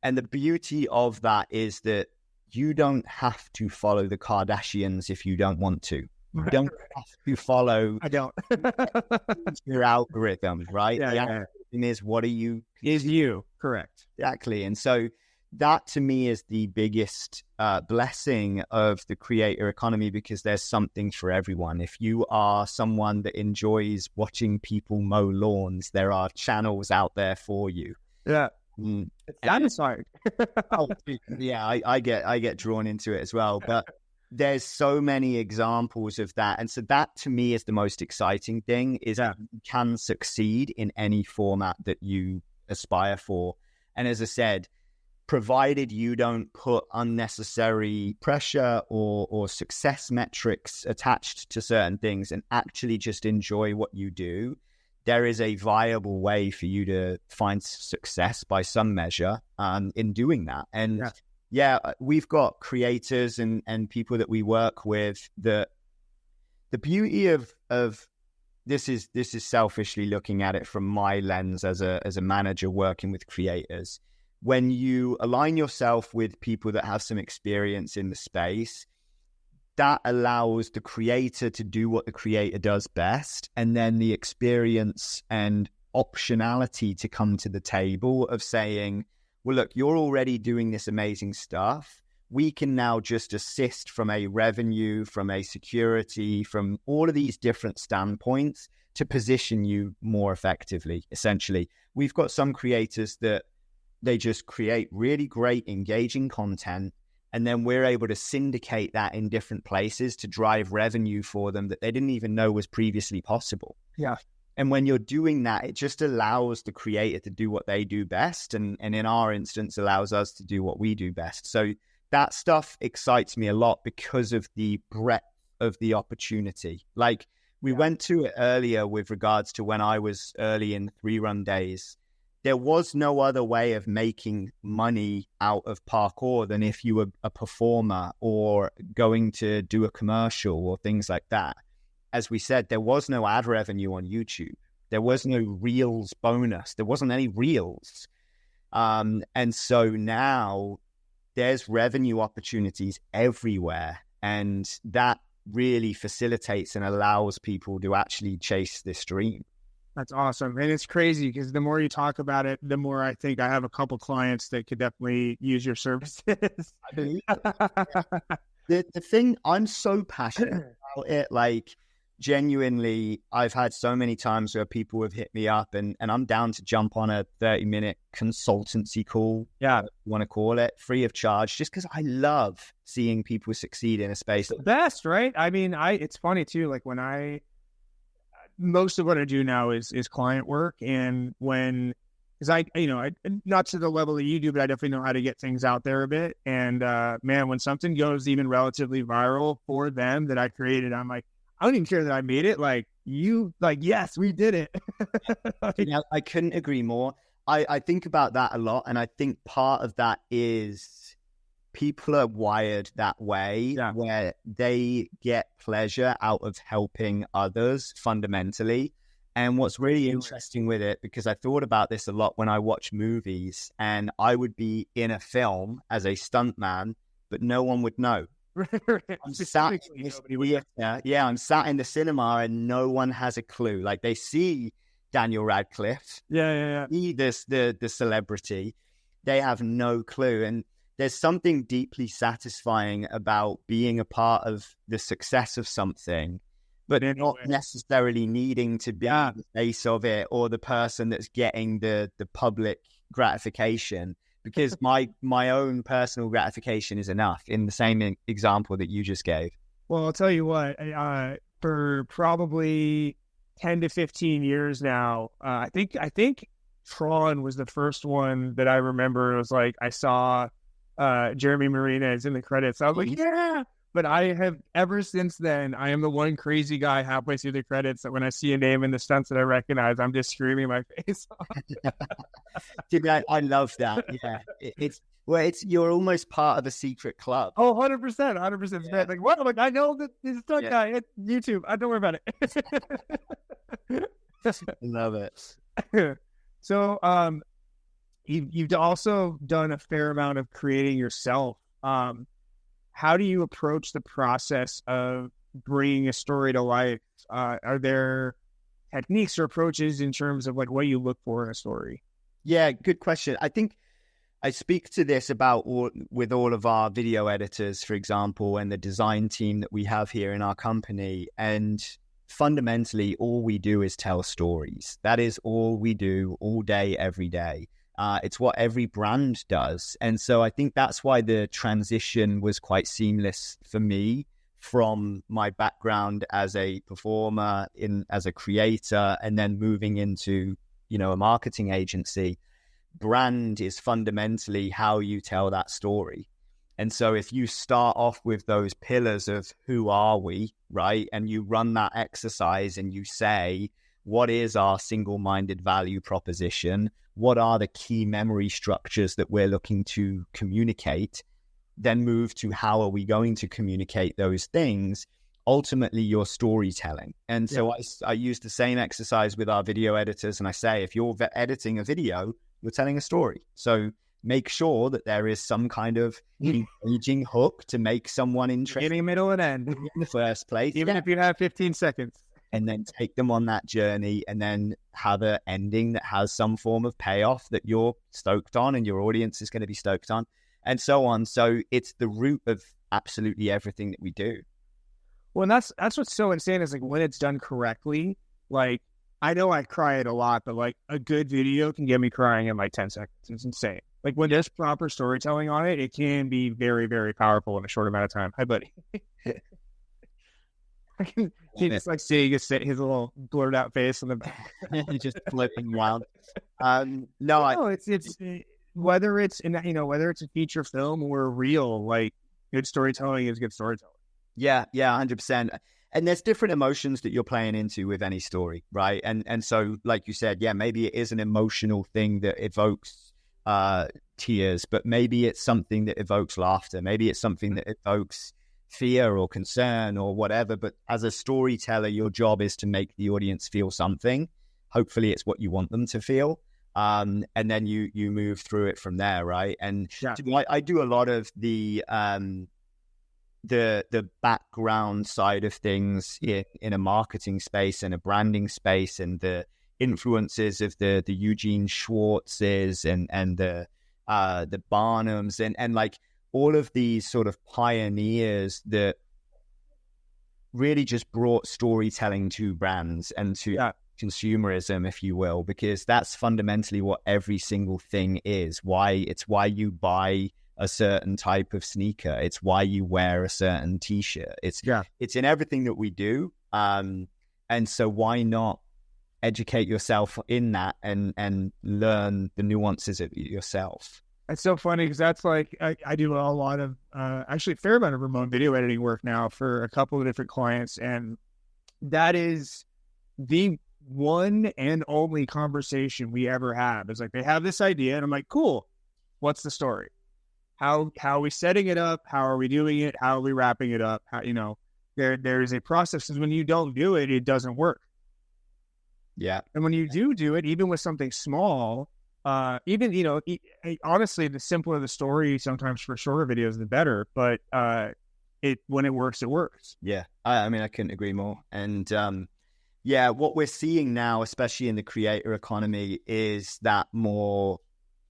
And the beauty of that is that you don't have to follow the Kardashians if you don't want to. You don't have to follow your algorithms, right? Yeah, the algorithm is, what are you? Is you, correct. Exactly. And so that to me is the biggest blessing of the creator economy, because there's something for everyone. If you are someone that enjoys watching people mow lawns, there are channels out there for you. Yeah. That is hard. Yeah, I get drawn into it as well. But there's so many examples of that. And so that to me is the most exciting thing, is that you can succeed in any format that you aspire for. And as I said, provided you don't put unnecessary pressure or success metrics attached to certain things and actually just enjoy what you do, there is a viable way for you to find success by some measure in doing that. And we've got creators and people that we work with that the beauty of this is selfishly looking at it from my lens as a manager working with creators. When you align yourself with people that have some experience in the space, that allows the creator to do what the creator does best, and then the experience and optionality to come to the table of saying, well, look, you're already doing this amazing stuff. We can now just assist from a revenue, from a security, from all of these different standpoints to position you more effectively, essentially. We've got some creators that they just create really great, engaging content, and then we're able to syndicate that in different places to drive revenue for them that they didn't even know was previously possible. Yeah. And when you're doing that, it just allows the creator to do what they do best. And in our instance, allows us to do what we do best. So that stuff excites me a lot because of the breadth of the opportunity. Like we went to it earlier with regards to when I was early in the Freerun days. There was no other way of making money out of parkour than if you were a performer or going to do a commercial or things like that. As we said, there was no ad revenue on YouTube. There was no reels bonus. There wasn't any reels. And so now there's revenue opportunities everywhere. And that really facilitates and allows people to actually chase this dream. That's awesome. And it's crazy because the more you talk about it, the more I think I have a couple clients that could definitely use your services. I believe it. The thing, I'm so passionate about it, like genuinely, I've had so many times where people have hit me up and I'm down to jump on a 30-minute consultancy call, Yeah. you want to call it, free of charge, just because I love seeing people succeed in a space. The best, right? I mean, it's funny too, like most of what I do now is client work. And because I not to the level that you do, but I definitely know how to get things out there a bit. And man, when something goes even relatively viral for them that I created, I'm like, I don't even care that I made it. Like yes, we did it. I couldn't agree more. I think about that a lot. And I think part of that is people are wired that way, where they get pleasure out of helping others fundamentally. And what's really interesting with it, because I thought about this a lot when I watch movies, and I would be in a film as a stuntman, but no one would know. I'm sat in this I'm sat in the cinema and no one has a clue. Like they see Daniel Radcliffe, see the celebrity, they have no clue. And there's something deeply satisfying about being a part of the success of something, but not necessarily needing to be the face of it or the person that's getting the public gratification, because my own personal gratification is enough, in the same example that you just gave. Well, I'll tell you what, for probably 10 to 15 years now, I think Tron was the first one that I remember. It was like, I saw Jeremy Marina is in the credits. I was like, yeah. But I have, ever since then, I am the one crazy guy halfway through the credits that when I see a name in the stunts that I recognize, I'm just screaming my face off. Dude, I love that. Yeah. You're almost part of a secret club. Oh, 100%. Yeah. Like, what? I'm like, I know that this stunt guy at YouTube. I don't worry about it. Love it. So, you've also done a fair amount of creating yourself. How do you approach the process of bringing a story to life? Are there techniques or approaches in terms of like what you look for in a story? Yeah, good question. I think I speak to this with all of our video editors, for example, and the design team that we have here in our company. And fundamentally, all we do is tell stories. That is all we do all day, every day. It's what every brand does. And so I think that's why the transition was quite seamless for me from my background as a performer, as a creator, and then moving into, a marketing agency. Brand is fundamentally how you tell that story. And so if you start off with those pillars of who are we, right? And you run that exercise and you say, what is our single-minded value proposition? What are the key memory structures that we're looking to communicate? Then move to how are we going to communicate those things? Ultimately, your storytelling. And so I use the same exercise with our video editors. And I say, if you're editing a video, you're telling a story. So make sure that there is some kind of engaging hook to make someone interested. Beginning, middle, and end. In the first place. Even if you have 15 seconds. And then take them on that journey and then have an ending that has some form of payoff that you're stoked on and your audience is going to be stoked on, and so on. So it's the root of absolutely everything that we do. Well, and that's what's so insane is like when it's done correctly, like I know I cry it a lot, but like a good video can get me crying in like 10 seconds. It's insane. Like when there's proper storytelling on it, it can be very, very powerful in a short amount of time. Hi, buddy. He just like seeing his little blurred out face in the back. Just flipping wild. It's whether it's whether it's a feature film or a reel, like good storytelling is good storytelling. Yeah, 100%. And there's different emotions that you're playing into with any story, right? And so, like you said, maybe it is an emotional thing that evokes tears, but maybe it's something that evokes laughter. Maybe it's something that evokes fear or concern or whatever. But as a storyteller, your job is to make the audience feel something. hopefully it's what you want them to feel. And then you move through it from there, right? And I do a lot of the background side of things in a marketing space and a branding space, and the influences of the Eugene Schwartzes and the Barnums and like all of these sort of pioneers that really just brought storytelling to brands and to consumerism, if you will, because that's fundamentally what every single thing is. It's why you buy a certain type of sneaker. It's why you wear a certain t-shirt. It's in everything that we do. And so why not educate yourself in that and learn the nuances of it yourself? It's so funny because that's like, I do a lot of, actually a fair amount of remote video editing work now for a couple of different clients. And that is the one and only conversation we ever have. It's like, they have this idea and I'm like, cool, what's the story? How are we setting it up? How are we doing it? How are we wrapping it up? How, there is a process, because when you don't do it, it doesn't work. Yeah. And when you do it, even with something small, honestly, the simpler the story, sometimes for shorter videos, the better. But when it works, it works. Yeah. I mean, I couldn't agree more. And what we're seeing now, especially in the creator economy, is that more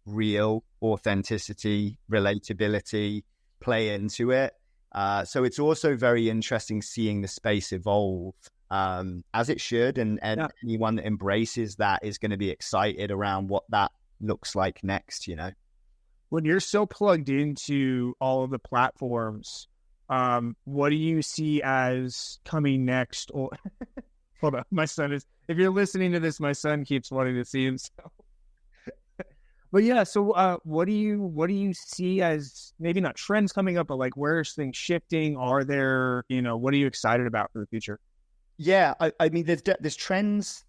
real authenticity, relatability play into it. So it's also very interesting seeing the space evolve as it should. And anyone that embraces that is going to be excited around what that looks like next, When you're so plugged into all of the platforms, what do you see as coming next? Or hold on, my son is, if you're listening to this, my son keeps wanting to see himself. But yeah, so what do you see as, maybe not trends coming up, but like, where's things shifting? Are there, what are you excited about for the future? Yeah, I mean, there's trends.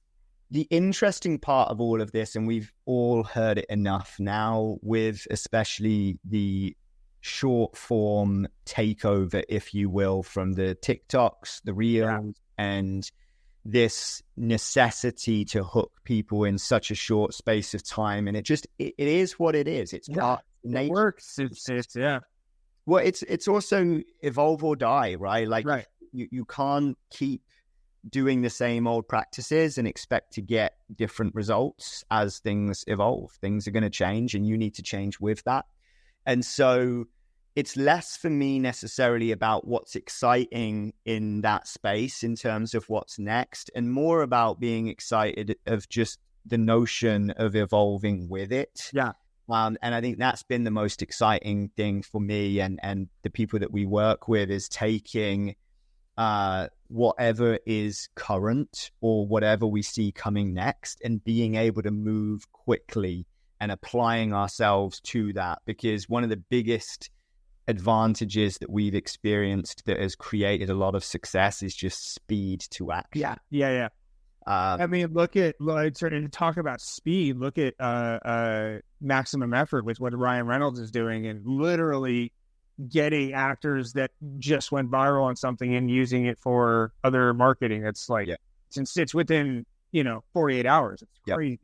The interesting part of all of this, and we've all heard it enough now, with especially the short form takeover, if you will, from the TikToks, the Reels, and this necessity to hook people in such a short space of time. And it is what it is. It's part of nature. It works. Well, it's also evolve or die, right? Like you can't keep doing the same old practices and expect to get different results. As things evolve, things are going to change, and you need to change with that. And so it's less for me necessarily about what's exciting in that space in terms of what's next, and more about being excited of just the notion of evolving with it. Yeah. And I think that's been the most exciting thing for me and the people that we work with, is taking whatever is current or whatever we see coming next and being able to move quickly and applying ourselves to that. Because one of the biggest advantages that we've experienced that has created a lot of success is just speed to action. Yeah. I mean, to talk about speed, look at Maximum Effort with what Ryan Reynolds is doing, and literally getting actors that just went viral on something and using it for other marketing. It's like, since it's within, 48 hours. It's crazy.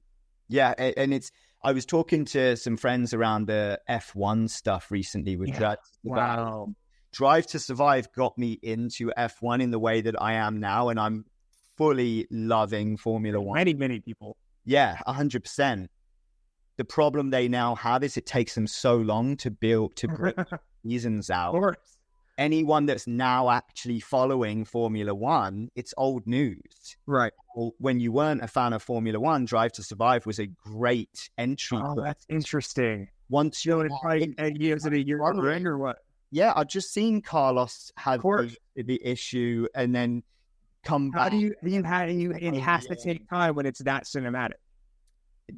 Yeah. And I was talking to some friends around the F1 stuff recently with Drive to Survive. Wow. Drive to Survive got me into F1 in the way that I am now, and I'm fully loving Formula One. Many people. Yeah, 100%. The problem they now have is it takes them so long to bring seasons out. Of course. Anyone that's now actually following Formula One, it's old news. Right. Well, when you weren't a fan of Formula One, Drive to Survive was a great entry. Oh, that's interesting. Once you're is it a year ring or what? Yeah, I've just seen Carlos have the issue and then come back. It has to take time when it's that cinematic.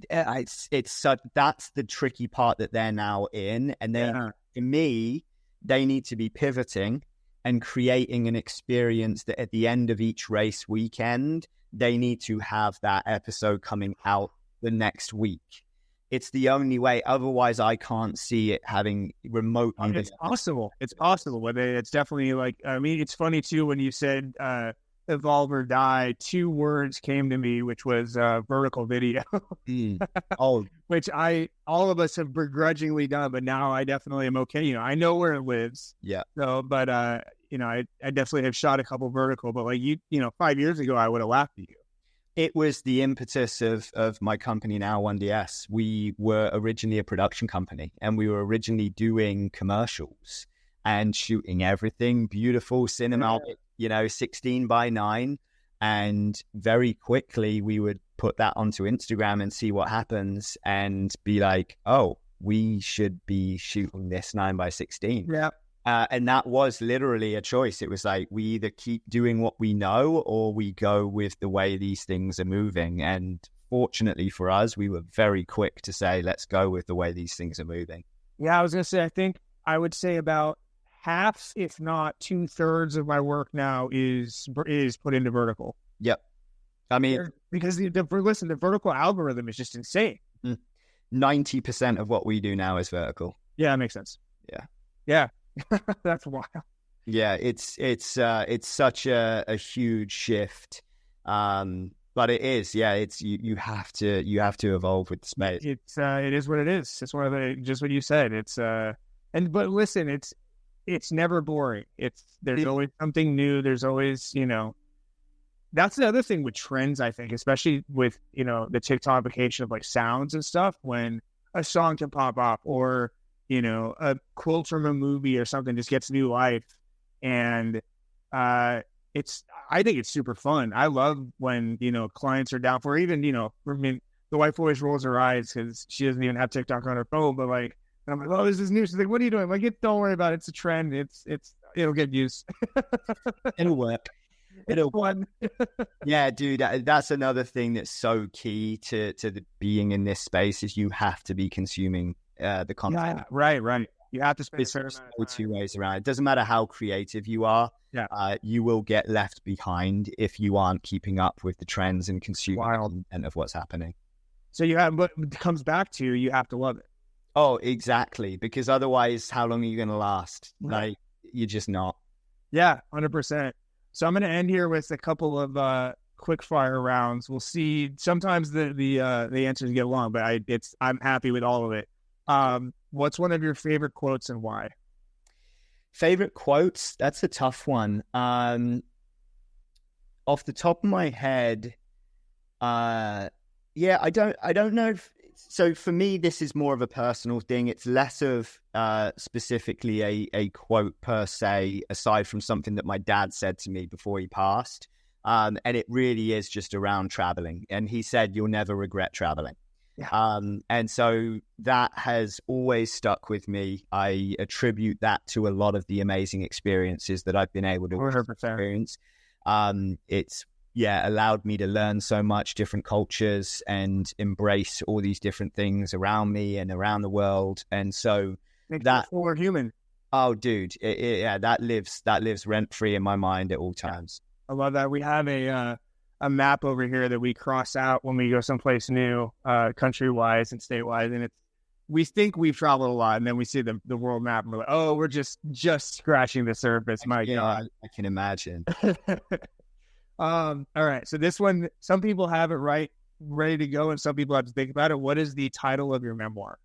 That's the tricky part that they're now in. And then for me, they need to be pivoting and creating an experience that at the end of each race weekend, they need to have that episode coming out the next week. It's the only way. Otherwise, I can't see it having remotely. It's possible. It's possible. But it's definitely like, I mean, it's funny too when you said evolve or die, 2 words came to me, which was vertical video. Oh, Which all of us have begrudgingly done, but now I definitely am okay. You know, I know where it lives. yeah. So, but you know, I definitely have shot a couple vertical, but like you know, 5 years ago, I would have laughed at you. It was the impetus of my company now, 1DS. We were originally a production company, and we were originally doing commercials and shooting everything beautiful, cinematic, you know, 16:9. And very quickly we would put that onto Instagram and see what happens and be like, oh, we should be shooting this 9:16. Yeah. And that was literally a choice. It was like, we either keep doing what we know or we go with the way these things are moving. And fortunately for us, we were very quick to say, let's go with the way these things are moving. Yeah, I was going to say, I think I would say about half, if not 2/3 of my work now is put into vertical. Yep. I mean, because the vertical algorithm is just insane. 90% of what we do now is vertical. Yeah, that makes sense. Yeah. That's wild. Yeah, it's such a huge shift. But it is, yeah, it's you have to evolve with the space. It is what it is. It's one of the, just what you said. But listen, it's never boring. There's always something new. There's always, you know, that's the other thing with trends, I think, especially with, you know, the TikTokification of like sounds and stuff, when a song can pop up, or, you know, a quote from a movie or something just gets new life. And I think it's super fun. I love when, you know, clients are down for, even, you know, I mean, the wife always rolls her eyes because she doesn't even have TikTok on her phone, but like, and I'm like, oh, this is new. She's like, what are you doing? I'm like, don't worry about it. It's a trend. It'll get used. It'll work. It'll fun. Yeah, dude, that's another thing that's so key to being in this space, is you have to be consuming the content. Yeah, right. You have to spend a fair amount of time. 2 ways around. It doesn't matter how creative you are. Yeah. You will get left behind if you aren't keeping up with the trends and consuming content of what's happening. So but it comes back to, you have to love it. Oh, exactly. Because otherwise, how long are you going to last? Right. Like, you're just not. Yeah, 100%. So I'm going to end here with a couple of quick fire rounds. We'll see. Sometimes the answers get long, but I'm happy with all of it. What's one of your favorite quotes and why? Favorite quotes? That's a tough one. Off the top of my head, I don't know if. So for me, this is more of a personal thing. It's less of specifically a quote per se, aside from something that my dad said to me before he passed. And it really is just around traveling. And he said, you'll never regret traveling. Yeah. And so that has always stuck with me. I attribute that to a lot of the amazing experiences that I've been able to 100%. experience. It's allowed me to learn so much, different cultures, and embrace all these different things around me and around the world. And so we're human. Oh, dude, that lives rent free in my mind at all times. I love that. We have a map over here that we cross out when we go someplace new, country wise and state wise, and we think we've traveled a lot, and then we see the world map and we're like, oh, we're just scratching the surface. My God, I can imagine. All right. So this one, some people have it ready to go, and some people have to think about it. What is the title of your memoir?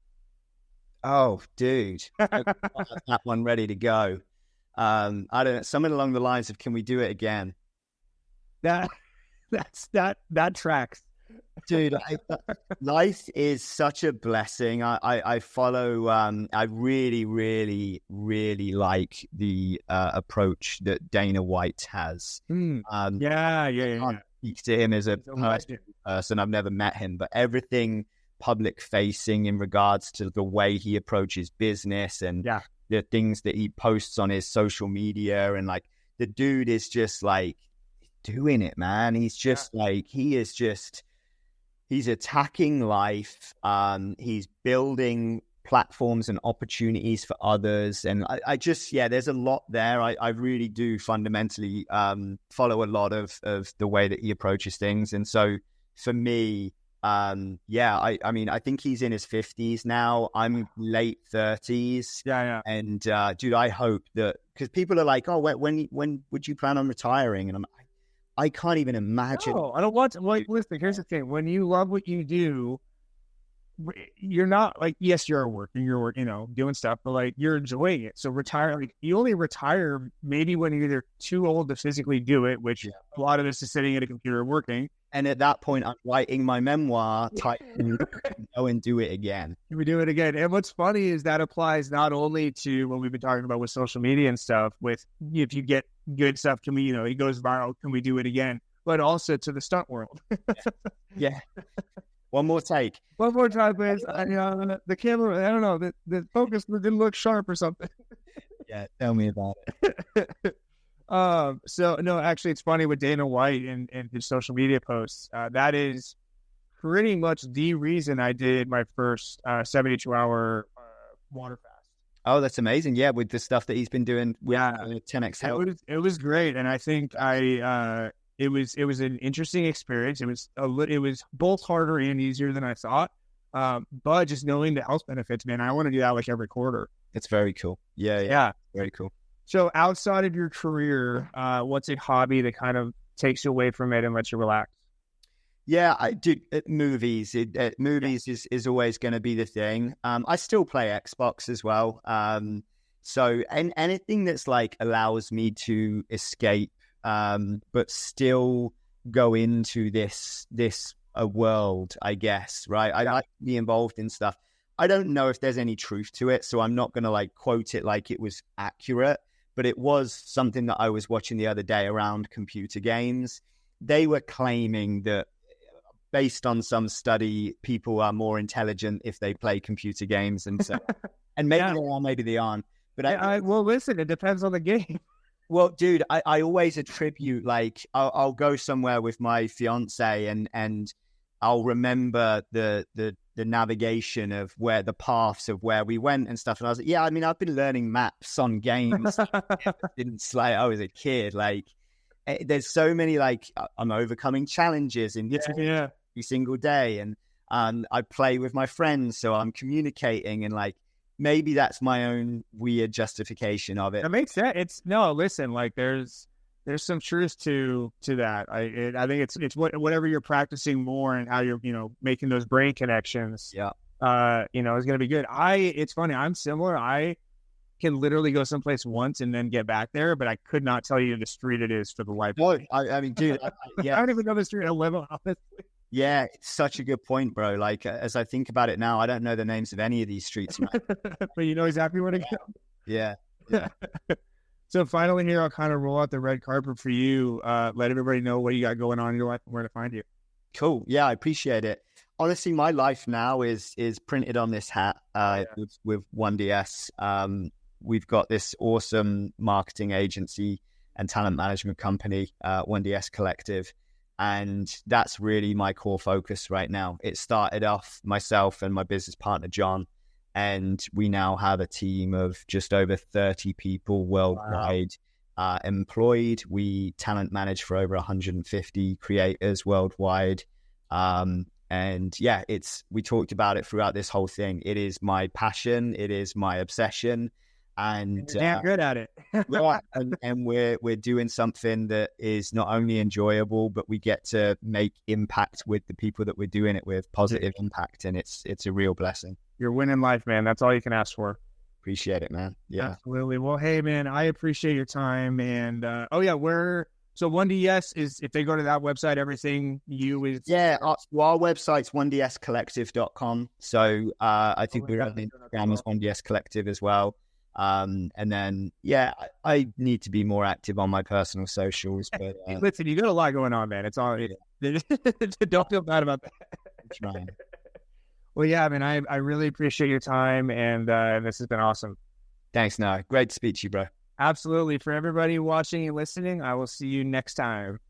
Oh, dude, I have that one ready to go. I don't know, something along the lines of, can we do it again? That tracks. Dude, life is such a blessing. I follow, I really, really, really like the approach that Dana White has. I can't speak to him as a person. I've never met him, but everything public facing in regards to the way he approaches business and the things that he posts on his social media, and like, the dude is just like doing it, man. He's just like, he's attacking life. He's building platforms and opportunities for others. And I just, there's a lot there. I really do fundamentally follow a lot of the way that he approaches things. And so for me, I mean, I think he's in his 50s now. I'm late 30s. Yeah. And dude, I hope that, because people are like, oh, when would you plan on retiring? And I can't even imagine. No, I don't want to. Like, listen, here's the thing: when you love what you do, you're not like, yes, you're working, doing stuff, but like you're enjoying it. So retire, like you only retire maybe when you're either too old to physically do it, which a lot of this is sitting at a computer working. And at that point, I'm writing my memoir, go and do it again. We do it again. And what's funny is that applies not only to what we've been talking about with social media and stuff, with if you get good stuff, can we, it goes viral, can we do it again? But also to the stunt world. Yeah. One more take. One more time, please. The camera, I don't know, the focus didn't look sharp or something. Yeah, tell me about it. So no, actually, it's funny with Dana White and his social media posts. That is pretty much the reason I did my first 72-hour water fast. Oh, that's amazing! Yeah, with the stuff that he's been doing with 10x Health. It was great, and I think it was an interesting experience. It was both harder and easier than I thought. But just knowing the health benefits, man, I want to do that like every quarter. It's very cool. Yeah, very cool. So outside of your career, what's a hobby that kind of takes you away from it and lets you relax? Yeah, I do. Movies. Movies is always going to be the thing. I still play Xbox as well. So anything that's like allows me to escape, but still go into this world, I guess. Right. I like to be involved in stuff. I don't know if there's any truth to it, so I'm not going to like quote it like it was accurate. But it was something that I was watching the other day around computer games. They were claiming that based on some study, people are more intelligent if they play computer games. And so, and maybe they are, maybe they aren't. But well, listen, it depends on the game. Well, dude, I always attribute, like, I'll go somewhere with my fiance and I'll remember the navigation of where the paths of where we went and stuff. And I was like, yeah, I mean, I've been learning maps on games since like I was a kid. Like, there's so many, like, I'm overcoming challenges in every single day. And I play with my friends, so I'm communicating, and like, maybe that's my own weird justification of it. That makes sense. Listen, like there's some truth to that. I think it's whatever you're practicing more and how you're, making those brain connections. Yeah. Is going to be good. It's funny. I'm similar. I can literally go someplace once and then get back there, but I could not tell you the street it is for the life. No, I mean, dude, I don't even know the street I live on, honestly. Yeah, it's such a good point, bro. Like, as I think about it now, I don't know the names of any of these streets. But you know exactly where to go. Yeah. So finally here, I'll kind of roll out the red carpet for you. Let everybody know what you got going on in your life and where to find you. Cool. Yeah, I appreciate it. Honestly, my life now is printed on this hat with 1DS. We've got this awesome marketing agency and talent management company, 1DS Collective. And that's really my core focus right now. It started off myself and my business partner, John, and we now have a team of just over 30 people worldwide employed. We talent manage for over 150 creators worldwide. And yeah, we talked about it throughout this whole thing. It is my passion. It is my obsession. And you're damn good at it. and we're doing something that is not only enjoyable, but we get to make impact with the people that we're doing it with, positive impact, and it's a real blessing. You're winning life, man. That's all you can ask for. Appreciate it, man. Yeah, absolutely. Well, hey, man, I appreciate your time. And so 1DS is, if they go to that website, everything our website's 1dscollective.com. So I think we're on Instagram as 1DS Collective as well. And then, I need to be more active on my personal socials. But listen, you got a lot going on, man. It's all don't feel bad about that. I'm trying. Well, yeah, I mean, I really appreciate your time, and this has been awesome. Thanks, Noah. Great to speak to you, bro. Absolutely. For everybody watching and listening, I will see you next time.